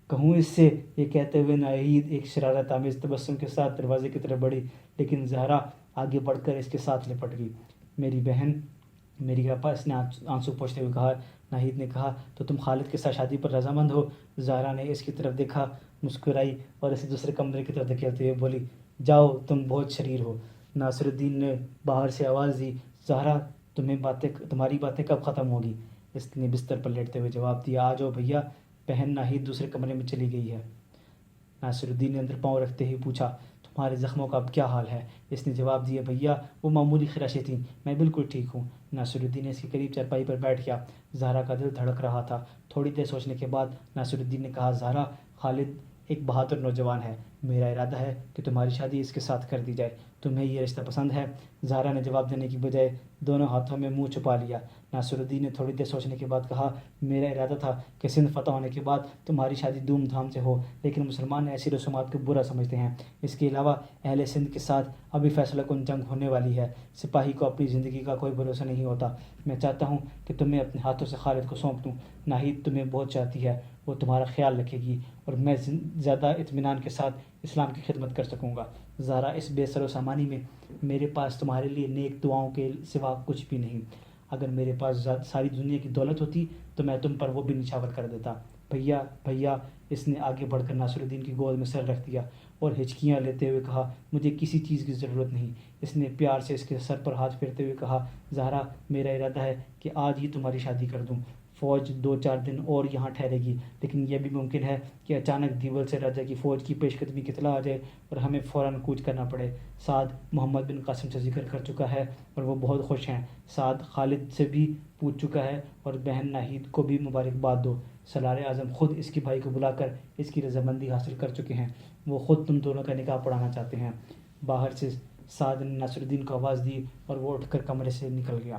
کہوں اس سے؟ یہ کہتے ہوئے ناہید ایک شرارت آمیز تبسم کے ساتھ دروازے کی طرف بڑھی، لیکن زہرا آگے بڑھ کر اس کے ساتھ لپٹ گئی۔ میری بہن، میری آپا، اس نے آنسو پوچھتے ہوئے کہا۔ ناہید نے کہا، تو تم خالد کے ساتھ شادی پر رضامند ہو؟ زہرا نے اس کی طرف دیکھا، مسکرائی اور اسے دوسرے کمرے کی طرف دھکیلتے ہوئے بولی، جاؤ، تم بہت شریر ہو۔ ناصر الدین نے باہر سے آواز دی، زہرا، تمہاری باتیں کب ختم ہوگی؟ اس نے بستر پر لیٹتے ہوئے جواب دیا، آ جاؤ بھیا۔ بہن ناہید دوسرے کمرے میں چلی گئی ہے۔ ناصر الدین نے اندر پاؤں رکھتے ہی پوچھا، تمہارے زخموں کا اب کیا حال ہے؟ اس نے جواب دیا، بھیا وہ معمولی خراشیں تھیں، میں بالکل ٹھیک ہوں۔ ناصر الدین نے اس کے قریب چارپائی پر بیٹھ گیا۔ زہرا کا دل دھڑک رہا تھا۔ تھوڑی دیر سوچنے کے بعد ناصر الدین نے کہا، زہرا، خالد ایک بہادر نوجوان ہے، میرا ارادہ ہے کہ تمہاری شادی اس کے ساتھ کر دی جائے، تمہیں یہ رشتہ پسند ہے؟ زہرا نے جواب دینے کی بجائے دونوں ہاتھوں میں منہ چھپا لیا۔ ناصر الدین نے تھوڑی دیر سوچنے کے بعد کہا، میرا ارادہ تھا کہ سندھ فتح ہونے کے بعد تمہاری شادی دھوم دھام سے ہو، لیکن مسلمان ایسی رسومات کو برا سمجھتے ہیں۔ اس کے علاوہ اہل سندھ کے ساتھ ابھی فیصلہ کن جنگ ہونے والی ہے، سپاہی کو اپنی زندگی کا کوئی بھروسہ نہیں ہوتا۔ میں چاہتا ہوں کہ تمہیں اپنے ہاتھوں سے خالد کو سونپ دوں۔ ناہید تمہیں بہت چاہتی ہے، وہ تمہارا خیال رکھے گی اور میں زیادہ اطمینان کے ساتھ اسلام کی خدمت کر سکوں گا۔ زہرا، اس بے سر و سامانی میں میرے پاس تمہارے لیے نیک دعاؤں کے سوا کچھ بھی نہیں۔ اگر میرے پاس ساری دنیا کی دولت ہوتی تو میں تم پر وہ بھی نچھاور کر دیتا۔ بھیا بھیا، اس نے آگے بڑھ کر ناصر الدین کی گود میں سر رکھ دیا اور ہچکیاں لیتے ہوئے کہا، مجھے کسی چیز کی ضرورت نہیں۔ اس نے پیار سے اس کے سر پر ہاتھ پھیرتے ہوئے کہا، زہرا، میرا ارادہ ہے کہ آج ہی تمہاری شادی کر دوں۔ فوج 2-4 دن اور یہاں ٹھہرے گی، لیکن یہ بھی ممکن ہے کہ اچانک دیول سے راجہ کی فوج کی پیش قدمی کی اطلاع آ جائے اور ہمیں فوراً کوچ کرنا پڑے۔ سعد محمد بن قاسم سے ذکر کر چکا ہے اور وہ بہت خوش ہیں۔ سعد خالد سے بھی پوچھ چکا ہے اور بہن ناہید کو بھی مبارکباد دو۔ سالار اعظم خود اس کے بھائی کو بلا کر اس کی رضامندی حاصل کر چکے ہیں، وہ خود تم دونوں کا نکاح پڑھانا چاہتے ہیں۔ باہر سے سعد نے ناصر الدین کو آواز دی اور وہ اٹھ کر کمرے سے نکل گیا۔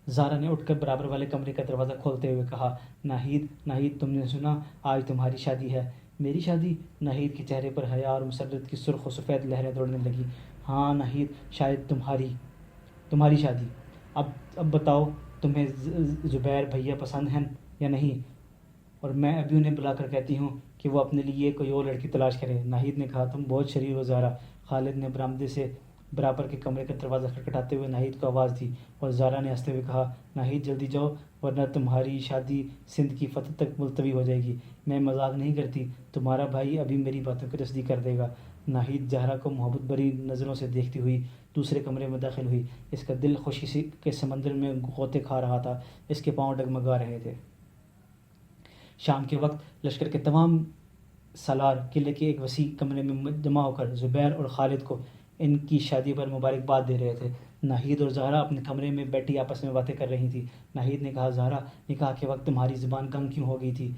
زہرا نے اٹھ کر برابر والے کمرے کا دروازہ کھولتے ہوئے کہا، ناہید ناہید، تم نے سنا آج تمہاری شادی ہے؟ میری شادی؟ ناہید کے چہرے پر حیا اور مسرت کی سرخ و سفید لہریں دوڑنے لگیں۔ ہاں ناہید، شاید تمہاری شادی۔ اب بتاؤ، تمہیں زبیر بھیا پسند ہیں یا نہیں؟ اور میں ابھی انہیں بلا کر کہتی ہوں کہ وہ اپنے لیے کوئی اور لڑکی تلاش کریں۔ ناہید نے کہا، تم بہت شریر ہو زہرا۔ خالد نے برآمدے سے برابر کے کمرے کا دروازہ کھٹکھٹاتے ہوئے ناہید کو آواز دی اور زہرا نے ہنستے ہوئے کہا، ناہید جلدی جاؤ ورنہ تمہاری شادی سندھ کی فتح تک ملتوی ہو جائے گی۔ میں مذاق نہیں کرتی، تمہارا بھائی ابھی میری باتوں کی تصدیق کر دے گا۔ ناہید زہرا کو محبت بھری نظروں سے دیکھتی ہوئی دوسرے کمرے میں داخل ہوئی۔ اس کا دل خوشی کے سمندر میں غوطے کھا رہا تھا، اس کے پاؤں ڈگمگا رہے تھے۔ شام کے وقت لشکر کے تمام سالار قلعے کے ایک وسیع کمرے میں جمع ہو کر زبیر اور خالد کو ان کی شادی پر مبارکباد دے رہے تھے۔ ناہید اور زہرا اپنے کمرے میں بیٹھی آپس میں باتیں کر رہی تھیں۔ ناہید نے کہا، زہرا، نکاح کے وقت تمہاری زبان کم کیوں ہو گئی تھی؟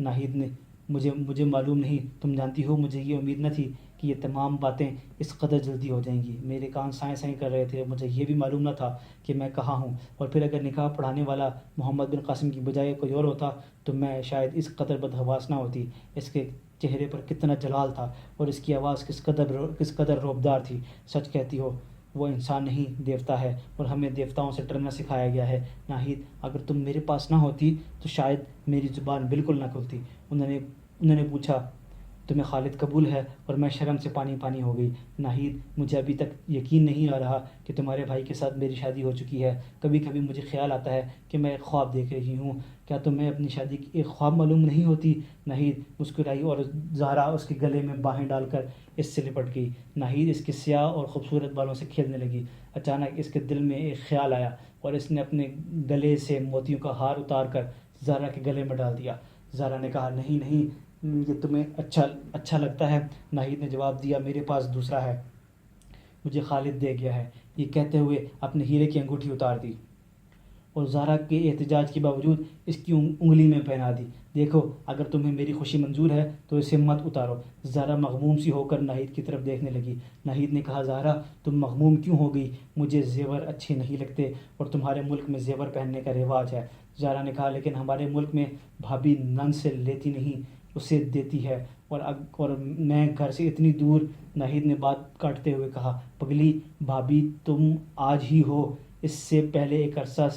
ناہید نے، مجھے معلوم نہیں، تم جانتی ہو مجھے یہ امید نہ تھی کہ یہ تمام باتیں اس قدر جلدی ہو جائیں گی۔ میرے کان سائیں سائیں کر رہے تھے، مجھے یہ بھی معلوم نہ تھا کہ میں کہاں ہوں، اور پھر اگر نکاح پڑھانے والا محمد بن قاسم کی بجائے کوئی اور ہوتا تو میں شاید اس قدر بدحواس نہ ہوتی۔ اس کے چہرے پر کتنا جلال تھا اور اس کی آواز کس قدر روبدار تھی۔ سچ کہتی ہو، وہ انسان نہیں دیوتا ہے اور ہمیں دیوتاؤں سے ڈرنا سکھایا گیا ہے۔ ناہید، اگر تم میرے پاس نہ ہوتی تو شاید میری زبان بالکل نہ کھلتی۔ انہوں نے پوچھا، تمہیں خالد قبول ہے؟ اور میں شرم سے پانی پانی ہو گئی۔ ناہید، مجھے ابھی تک یقین نہیں آ رہا کہ تمہارے بھائی کے ساتھ میری شادی ہو چکی ہے۔ کبھی کبھی مجھے خیال آتا ہے کہ میں ایک خواب دیکھ رہی ہوں۔ کیا تمہیں اپنی شادی کی ایک خواب معلوم نہیں ہوتی؟ ناہید مسکرائی اور زہرا اس کے گلے میں باہیں ڈال کر اس سے لپٹ گئی۔ ناہید اس کے سیاہ اور خوبصورت بالوں سے کھیلنے لگی۔ اچانک اس کے دل میں ایک خیال آیا اور اس نے اپنے گلے سے موتیوں کا ہار اتار کر زہرا کے گلے میں ڈال دیا۔ زہرا نے کہا، نہیں نہیں، یہ تمہیں اچھا لگتا ہے؟ ناہید نے جواب دیا، میرے پاس دوسرا ہے، مجھے خالد دے گیا ہے۔ یہ کہتے ہوئے اپنے ہیرے کی انگوٹھی اتار دی اور زہرا کے احتجاج کے باوجود اس کی انگلی میں پہنا دی۔ دیکھو، اگر تمہیں میری خوشی منظور ہے تو اسے مت اتارو۔ زہرا مغموم سی ہو کر ناہید کی طرف دیکھنے لگی۔ ناہید نے کہا، زہرا، تم مغموم کیوں ہو گئی؟ مجھے زیور اچھے نہیں لگتے اور تمہارے ملک میں زیور پہننے کا رواج ہے۔ زہرا نے کہا، لیکن ہمارے ملک میں بھابھی نن سے لیتی نہیں، اسے دیتی ہے، اور میں گھر سے اتنی دور۔ ناہید نے بات کاٹتے ہوئے کہا، پگلی بھابھی تم آج ہی ہو، اس سے پہلے ایک عرصہ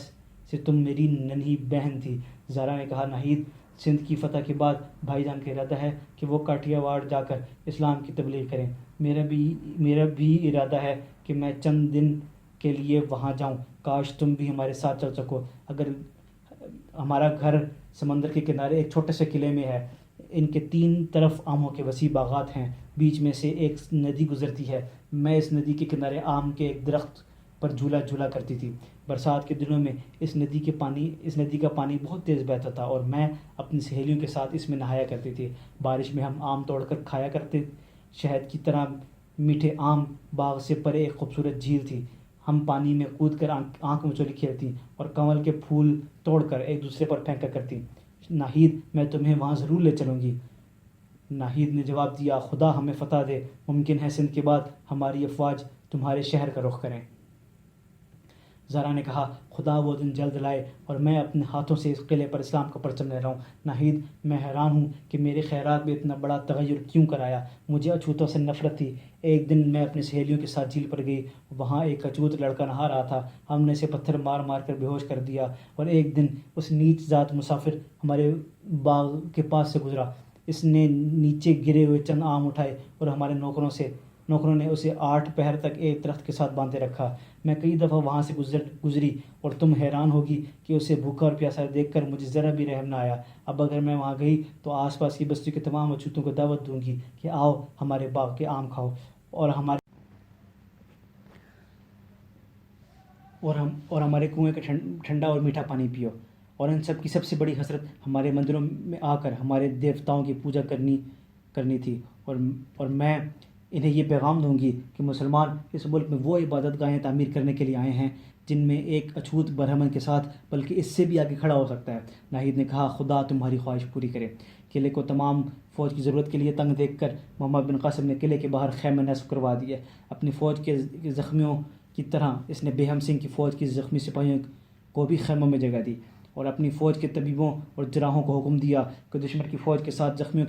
سے تم میری ننھی بہن تھی۔ زہرا نے کہا، ناہید، سندھ کی فتح کے بعد بھائی جان کا ارادہ ہے کہ وہ کاٹھیا واڑ جا کر اسلام کی تبلیغ کریں۔ میرا بھی ارادہ ہے کہ میں چند دن کے لیے وہاں جاؤں۔ کاش تم بھی ہمارے ساتھ چل سکو۔ اگر ہمارا گھر سمندر کے کنارے ایک چھوٹے سے قلعے میں ہے، ان کے 3 طرف آموں کے وسیع باغات ہیں، بیچ میں سے ایک ندی گزرتی ہے۔ میں اس ندی کے کنارے آم کے ایک درخت پر جھولا کرتی تھی۔ برسات کے دنوں میں اس ندی کا پانی بہت تیز بہتا تھا اور میں اپنی سہیلیوں کے ساتھ اس میں نہایا کرتی تھی۔ بارش میں ہم آم توڑ کر کھایا کرتے۔ شہد کی طرح میٹھے آم، باغ سے پرے ایک خوبصورت جھیل تھی۔ ہم پانی میں کود کر آنکھ مچولی کھیلتی اور کنول کے پھول توڑ کر ایک دوسرے پر پھینکا کرتی۔ ناہید، میں تمہیں وہاں ضرور لے چلوں گی۔ ناہید نے جواب دیا، خدا ہمیں فتح دے، ممکن ہے سندھ کے بعد ہماری افواج تمہارے شہر کا رخ کریں۔ زارا نے کہا، خدا وہ دن جلد لائے اور میں اپنے ہاتھوں سے اس قلعے پر اسلام کا پرچم لے رہا ہوں۔ ناہید، میں حیران ہوں کہ میرے خیرات میں اتنا بڑا تغیر کیوں کرایا۔ مجھے اچھوتوں سے نفرت تھی۔ ایک دن میں اپنی سہیلیوں کے ساتھ جھیل پر گئی، وہاں ایک اچھوت لڑکا نہا رہا تھا، ہم نے اسے پتھر مار مار کر بے ہوش کر دیا، اور ایک دن اس نیچ ذات مسافر ہمارے باغ کے پاس سے گزرا، اس نے نیچے گرے ہوئے چند آم اٹھائے اور ہمارے نوکروں نے اسے 8 پہر تک ایک درخت کے ساتھ باندھے رکھا۔ میں کئی دفعہ وہاں سے گزری اور تم حیران ہوگی کہ اسے بھوکا اور پیاسا دیکھ کر مجھے ذرا بھی رحم نہ آیا۔ اب اگر میں وہاں گئی تو آس پاس کی بستی کے تمام اچھوتوں کو دعوت دوں گی کہ آؤ ہمارے باغ کے آم کھاؤ اور ہمارے کنویں کا ٹھنڈا اور میٹھا پانی پیو۔ اور ان سب کی سب سے بڑی حسرت ہمارے مندروں میں آ کر ہمارے دیوتاؤں کی پوجا کرنی تھی، اور میں انہیں یہ پیغام دوں گی کہ مسلمان اس ملک میں وہ عبادت گاہیں تعمیر کرنے کے لیے آئے ہیں جن میں ایک اچھوت برہمن کے ساتھ بلکہ اس سے بھی آگے کھڑا ہو سکتا ہے۔ ناہید نے کہا، خدا تمہاری خواہش پوری کرے۔ قلعے کو تمام فوج کی ضرورت کے لیے تنگ دیکھ کر محمد بن قاسم نے قلعے کے باہر خیمے نصب کروا دیے۔ اپنی فوج کے زخمیوں کی طرح اس نے بیہم سنگھ کی فوج کی زخمی سپاہیوں کو بھی خیموں میں جگہ دی، اور اپنی فوج کے طبیبوں اور جراحوں کو حکم دیا کہ دشمن کی فوج کے ساتھ زخمیوں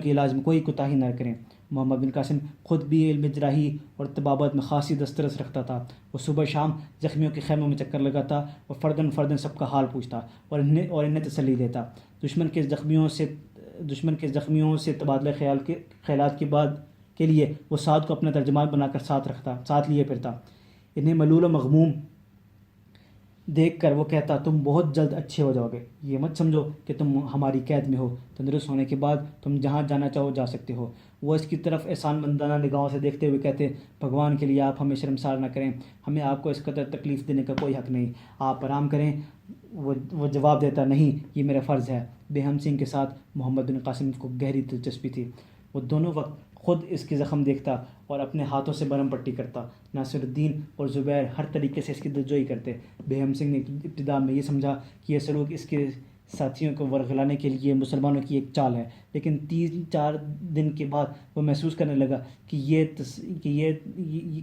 کے علاج میں کوئی کوتاہی نہ کریں۔ محمد بن قاسم خود بھی علم جراحی اور طبابت میں خاصی دسترس رکھتا تھا۔ وہ صبح شام زخمیوں کے خیموں میں چکر لگاتا اور فردن سب کا حال پوچھتا اور انہیں تسلی دیتا۔ دشمن کے زخمیوں سے تبادلہ خیالات کے لیے وہ سعد کو اپنا ترجمان بنا کر ساتھ لیے پھرتا۔ انہیں ملول و مغموم دیکھ کر وہ کہتا، تم بہت جلد اچھے ہو جاؤ گے، یہ مت سمجھو کہ تم ہماری قید میں ہو، تندرست ہونے کے بعد تم جہاں جانا چاہو جا سکتے ہو۔ وہ اس کی طرف احسان مندانہ نگاہوں سے دیکھتے ہوئے کہتے، بھگوان کے لیے آپ ہمیں شرمسار نہ کریں، ہمیں آپ کو اس قدر تکلیف دینے کا کوئی حق نہیں، آپ آرام کریں۔ وہ جواب دیتا، نہیں، یہ میرا فرض ہے۔ بیہم سنگھ کے ساتھ محمد بن قاسم کو گہری دلچسپی تھی۔ وہ دونوں وقت خود اس کے زخم دیکھتا اور اپنے ہاتھوں سے برم پٹی کرتا۔ ناصر الدین اور زبیر ہر طریقے سے اس کی دلجوئی کرتے۔ بیہم سنگھ نے ابتدا میں یہ سمجھا کہ یہ سلوک اس کے ساتھیوں کو ورغلانے کے لیے مسلمانوں کی ایک چال ہے، لیکن 3-4 دن کے بعد وہ محسوس کرنے لگا کہ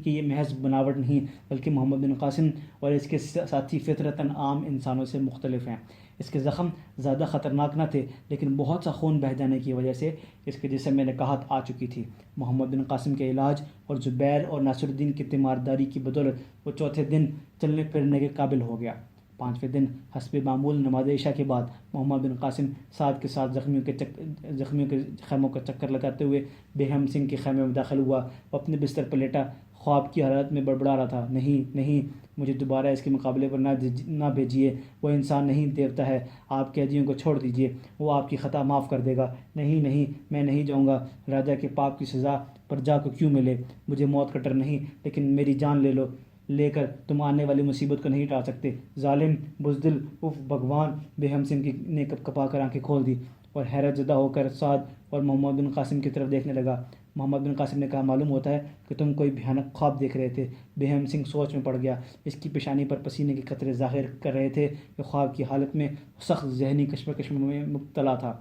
یہ محض بناوٹ نہیں، بلکہ محمد بن قاسم اور اس کے ساتھی فطرتاً عام انسانوں سے مختلف ہیں۔ اس کے زخم زیادہ خطرناک نہ تھے، لیکن بہت سا خون بہہ جانے کی وجہ سے اس کے جسم میں نکاہت آ چکی تھی۔ محمد بن قاسم کے علاج اور زبیر اور ناصر الدین کی تیمارداری کی بدولت وہ چوتھے دن چلنے پھرنے کے قابل ہو گیا۔ 5ویں دن حسب معمول نماز عشاء کے بعد محمد بن قاسم سعد کے ساتھ زخمیوں کے خیموں کا چکر لگاتے ہوئے بیہم سنگھ کے خیمے میں داخل ہوا۔ وہ اپنے بستر پر لیٹا خواب کی حالت میں بڑبڑا رہا تھا، نہیں، مجھے دوبارہ اس کے مقابلے پر نہ بھیجیے، وہ انسان نہیں دیوتا ہے، آپ قیدیوں کو چھوڑ دیجیے، وہ آپ کی خطا معاف کر دے گا۔ نہیں، میں نہیں جاؤں گا، راجا کے پاپ کی سزا پرجا کو کیوں ملے، مجھے موت کا ڈر نہیں، لیکن میری جان لے کر تم آنے والی مصیبت کو نہیں ٹال سکتے، ظالم، بزدل، اف بھگوان۔ بیہم سنگھ نے کپا کر آنکھیں کھول دی اور حیرت زدہ ہو کر سعد اور محمد بن قاسم کی طرف دیکھنے لگا۔ محمد بن قاسم نے کہا، معلوم ہوتا ہے کہ تم کوئی بھیانک خواب دیکھ رہے تھے۔ بیہم سنگھ سوچ میں پڑ گیا، اس کی پیشانی پر پسینے کے قطرے ظاہر کر رہے تھے کہ خواب کی حالت میں سخت ذہنی کشمکش میں مبتلا تھا۔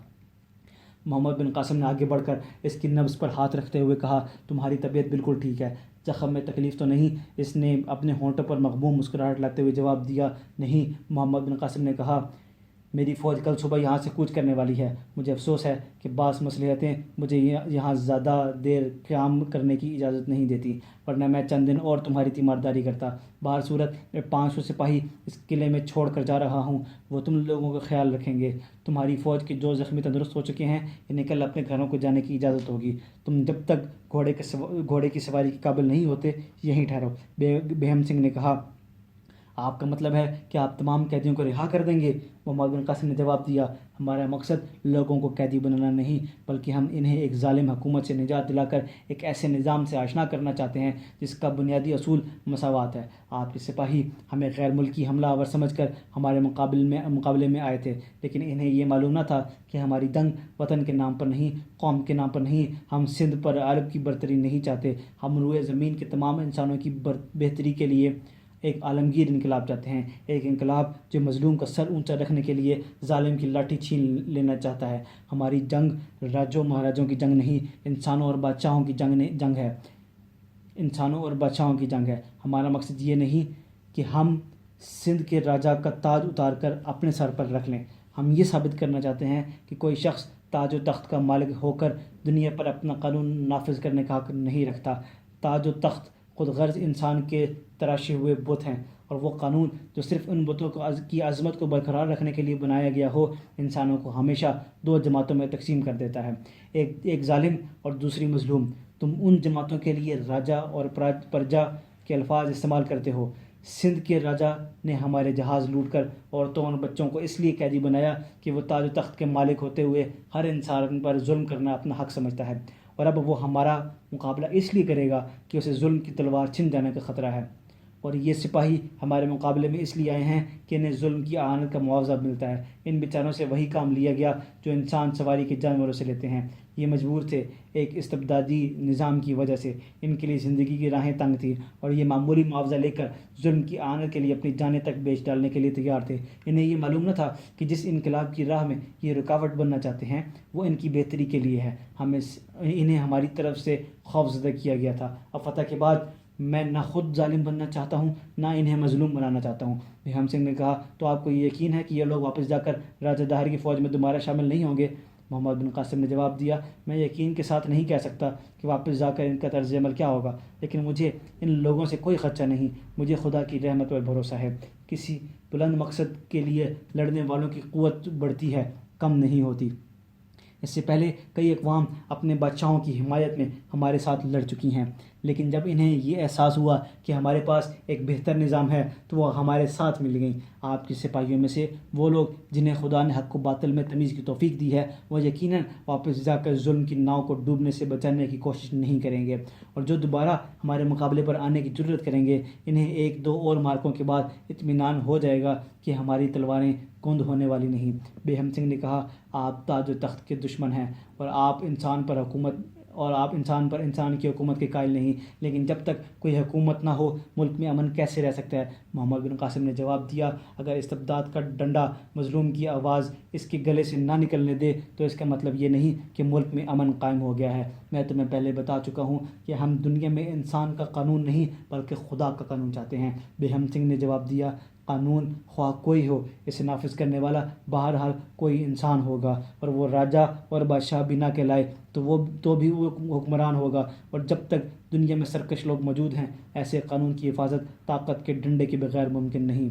محمد بن قاسم نے آگے بڑھ کر اس کی نبض پر ہاتھ رکھتے ہوئے کہا، تمہاری طبیعت بالکل ٹھیک ہے، زخم میں تکلیف تو نہیں؟ اس نے اپنے ہونٹوں پر مغموم مسکراہٹ لاتے ہوئے جواب دیا، نہیں۔ محمد بن قاسم نے کہا، میری فوج کل صبح یہاں سے کوچ کرنے والی ہے، مجھے افسوس ہے کہ بعض مصلحتیں مجھے یہاں زیادہ دیر قیام کرنے کی اجازت نہیں دیتی، ورنہ میں چند دن اور تمہاری تیمارداری کرتا۔ بہر صورت میں 500 سپاہی اس قلعے میں چھوڑ کر جا رہا ہوں، وہ تم لوگوں کا خیال رکھیں گے۔ تمہاری فوج کے جو زخمی تندرست ہو چکے ہیں انہیں کل اپنے گھروں کو جانے کی اجازت ہوگی، تم جب تک گھوڑے کی سواری کے قابل نہیں ہوتے یہیں ٹھہرو۔ بیہم سنگھ نے کہا، آپ کا مطلب ہے کہ آپ تمام قیدیوں کو رہا کر دیں گے؟ محمد بن قاسم نے جواب دیا، ہمارا مقصد لوگوں کو قیدی بنانا نہیں، بلکہ ہم انہیں ایک ظالم حکومت سے نجات دلا کر ایک ایسے نظام سے آشنا کرنا چاہتے ہیں جس کا بنیادی اصول مساوات ہے۔ آپ کے سپاہی ہمیں غیر ملکی حملہ آور سمجھ کر ہمارے مقابلے میں آئے تھے، لیکن انہیں یہ معلوم نہ تھا کہ ہماری جنگ وطن کے نام پر نہیں، قوم کے نام پر نہیں، ہم سندھ پر عرب کی برتری نہیں چاہتے، ہم روئے زمین کے تمام انسانوں کی بہتری کے لیے ایک عالمگیر انقلاب چاہتے ہیں، ایک انقلاب جو مظلوم کا سر اونچا رکھنے کے لیے ظالم کی لاٹھی چھین لینا چاہتا ہے۔ ہماری جنگ راجوں مہاراجوں کی جنگ نہیں، انسانوں اور بادشاہوں کی جنگ ہے، انسانوں اور بادشاہوں کی جنگ ہے۔ ہمارا مقصد یہ نہیں کہ ہم سندھ کے راجہ کا تاج اتار کر اپنے سر پر رکھ لیں۔ ہم یہ ثابت کرنا چاہتے ہیں کہ کوئی شخص تاج و تخت کا مالک ہو کر دنیا پر اپنا قانون نافذ کرنے کا حق نہیں رکھتا۔ تاج و تخت خود غرض انسان کے تراشے ہوئے بت ہیں، اور وہ قانون جو صرف ان بتوں کی عظمت کو برقرار رکھنے کے لیے بنایا گیا ہو، انسانوں کو ہمیشہ دو جماعتوں میں تقسیم کر دیتا ہے، ایک ظالم اور دوسری مظلوم۔ تم ان جماعتوں کے لیے راجا اور پرجا کے الفاظ استعمال کرتے ہو۔ سندھ کے راجہ نے ہمارے جہاز لوٹ کر عورتوں اور بچوں کو اس لیے قیدی بنایا کہ وہ تاج و تخت کے مالک ہوتے ہوئے ہر انسان پر ظلم کرنا اپنا حق سمجھتا ہے، اور اب وہ ہمارا مقابلہ اس لیے کرے گا کہ اسے ظلم کی تلوار چھن جانے کا خطرہ ہے، اور یہ سپاہی ہمارے مقابلے میں اس لیے آئے ہیں کہ انہیں ظلم کی اعانت کا معاوضہ ملتا ہے۔ ان بیچاروں سے وہی کام لیا گیا جو انسان سواری کے جانوروں سے لیتے ہیں۔ یہ مجبور تھے ایک استبدادی نظام کی وجہ سے، ان کے لیے زندگی کی راہیں تنگ تھیں، اور یہ معمولی معاوضہ لے کر ظلم کی اعانت کے لیے اپنی جانیں تک بیچ ڈالنے کے لیے تیار تھے۔ انہیں یہ معلوم نہ تھا کہ جس انقلاب کی راہ میں یہ رکاوٹ بننا چاہتے ہیں وہ ان کی بہتری کے لیے ہے۔ انہیں ہماری طرف سے خوف زدہ کیا گیا تھا۔ اب فتح کے بعد میں نہ خود ظالم بننا چاہتا ہوں، نہ انہیں مظلوم بنانا چاہتا ہوں۔ بہم سنگھ نے کہا، تو آپ کو یہ یقین ہے کہ یہ لوگ واپس جا کر راجہ داہر کی فوج میں دوبارہ شامل نہیں ہوں گے؟ محمد بن قاسم نے جواب دیا، میں یقین کے ساتھ نہیں کہہ سکتا کہ واپس جا کر ان کا طرز عمل کیا ہوگا، لیکن مجھے ان لوگوں سے کوئی خدشہ نہیں۔ مجھے خدا کی رحمت پر بھروسہ ہے۔ کسی بلند مقصد کے لیے لڑنے والوں کی قوت بڑھتی ہے، کم نہیں ہوتی۔ اس سے پہلے کئی اقوام اپنے بادشاہوں کی حمایت میں ہمارے ساتھ لڑ چکی ہیں، لیکن جب انہیں یہ احساس ہوا کہ ہمارے پاس ایک بہتر نظام ہے تو وہ ہمارے ساتھ مل گئیں۔ آپ کے سپاہیوں میں سے وہ لوگ جنہیں خدا نے حق و باطل میں تمیز کی توفیق دی ہے، وہ یقیناً واپس جا کر ظلم کی ناؤ کو ڈوبنے سے بچانے کی کوشش نہیں کریں گے، اور جو دوبارہ ہمارے مقابلے پر آنے کی جرت کریں گے، انہیں ایک دو اور مارکوں کے بعد اطمینان ہو جائے گا کہ ہماری تلواریں کند ہونے والی نہیں۔ بہم سنگھ نے کہا، آپ تاج و تخت کے دشمن ہیں، اور آپ انسان پر انسان کی حکومت کے قائل نہیں، لیکن جب تک کوئی حکومت نہ ہو ملک میں امن کیسے رہ سکتا ہے؟ محمد بن قاسم نے جواب دیا، اگر استبداد کا ڈنڈا مظلوم کی آواز اس کے گلے سے نہ نکلنے دے تو اس کا مطلب یہ نہیں کہ ملک میں امن قائم ہو گیا ہے۔ میں تمہیں پہلے بتا چکا ہوں کہ ہم دنیا میں انسان کا قانون نہیں بلکہ خدا کا قانون چاہتے ہیں۔ بہم سنگھ نے جواب دیا، قانون خواہ کوئی ہو، اسے نافذ کرنے والا بہرحال کوئی انسان ہوگا، اور وہ راجہ اور بادشاہ بھی نہ کہلائے تو بھی وہ حکمران ہوگا، اور جب تک دنیا میں سرکش لوگ موجود ہیں ایسے قانون کی حفاظت طاقت کے ڈنڈے کے بغیر ممکن نہیں۔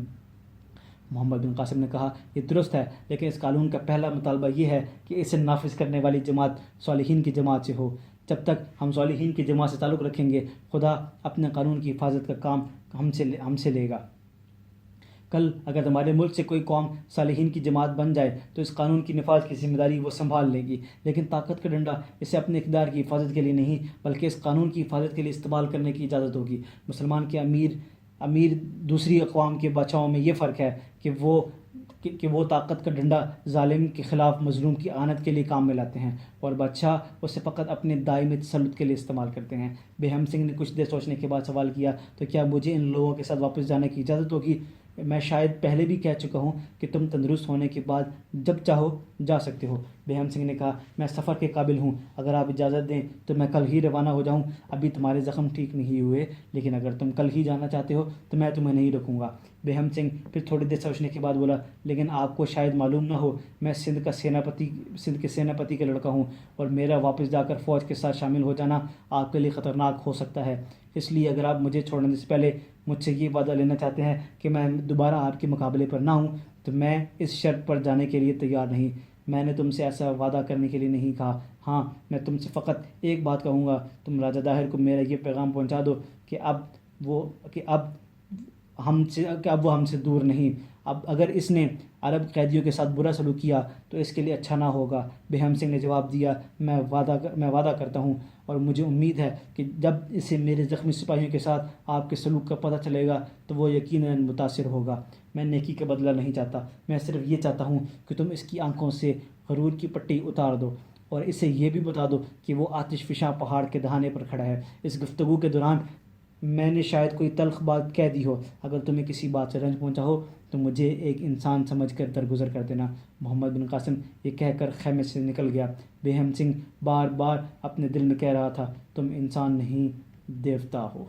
محمد بن قاسم نے کہا، یہ درست ہے، لیکن اس قانون کا پہلا مطالبہ یہ ہے کہ اسے نافذ کرنے والی جماعت صالحین کی جماعت سے ہو۔ جب تک ہم صالحین کی جماعت سے تعلق رکھیں گے، خدا اپنے قانون کی حفاظت کا کام ہم سے لے گا۔ کل اگر ہمارے ملک سے کوئی قوم صالحین کی جماعت بن جائے تو اس قانون کی نفاذ کی ذمہ داری وہ سنبھال لے گی، لیکن طاقت کا ڈنڈا اسے اپنے اقدار کی حفاظت کے لیے نہیں بلکہ اس قانون کی حفاظت کے لیے استعمال کرنے کی اجازت ہوگی۔ مسلمان کے امیر دوسری اقوام کے بادشاہوں میں یہ فرق ہے کہ وہ طاقت کا ڈنڈا ظالم کے خلاف مظلوم کی اعانت کے لیے کام میں لاتے ہیں، اور بادشاہ اسے فقط اپنے دائمی تسلط کے لیے استعمال کرتے ہیں۔ بہم سنگھ نے کچھ دیر سوچنے کے بعد سوال کیا، تو کیا مجھے ان لوگوں کے ساتھ واپس جانے کی اجازت ہوگی؟ میں شاید پہلے بھی کہہ چکا ہوں کہ تم تندرست ہونے کے بعد جب چاہو جا سکتے ہو۔ بہم سنگھ نے کہا، میں سفر کے قابل ہوں، اگر آپ اجازت دیں تو میں کل ہی روانہ ہو جاؤں۔ ابھی تمہارے زخم ٹھیک نہیں ہوئے، لیکن اگر تم کل ہی جانا چاہتے ہو تو میں تمہیں نہیں رکوں گا۔ بہم سنگھ پھر تھوڑی دیر سوچنے کے بعد بولا، لیکن آپ کو شاید معلوم نہ ہو، میں سندھ کے سیناپتی کا لڑکا ہوں، اور میرا واپس جا کر فوج کے ساتھ شامل ہو جانا آپ کے لیے خطرناک ہو سکتا ہے۔ اس لیے اگر آپ مجھے چھوڑنے سے پہلے مجھ سے یہ وعدہ لینا چاہتے ہیں کہ میں دوبارہ آپ کے مقابلے پر نہ ہوں، تو میں اس شرط پر جانے کے لیے تیار نہیں۔ میں نے تم سے ایسا وعدہ کرنے کے لیے نہیں کہا۔ ہاں، میں تم سے فقط ایک بات کہوں گا، تم راجہ داہر کو میرا یہ پیغام پہنچا دو کہ اب وہ ہم سے دور نہیں۔ اب اگر اس نے عرب قیدیوں کے ساتھ برا سلوک کیا تو اس کے لیے اچھا نہ ہوگا۔ بہم سنگھ نے جواب دیا، میں وعدہ کرتا ہوں، اور مجھے امید ہے کہ جب اسے میرے زخمی سپاہیوں کے ساتھ آپ کے سلوک کا پتہ چلے گا تو وہ یقیناً متاثر ہوگا۔ میں نیکی کا بدلہ نہیں چاہتا، میں صرف یہ چاہتا ہوں کہ تم اس کی آنکھوں سے غرور کی پٹی اتار دو، اور اسے یہ بھی بتا دو کہ وہ آتش فشاں پہاڑ کے دہانے پر کھڑا ہے۔ اس گفتگو کے دوران میں نے شاید کوئی تلخ بات کہہ دی ہو، اگر تمہیں کسی بات سے رنج پہنچا ہو تو مجھے ایک انسان سمجھ کر درگزر کر دینا۔ محمد بن قاسم یہ کہہ کر خیمے سے نکل گیا۔ بیہم سنگھ بار بار اپنے دل میں کہہ رہا تھا، تم انسان نہیں، دیوتا ہو۔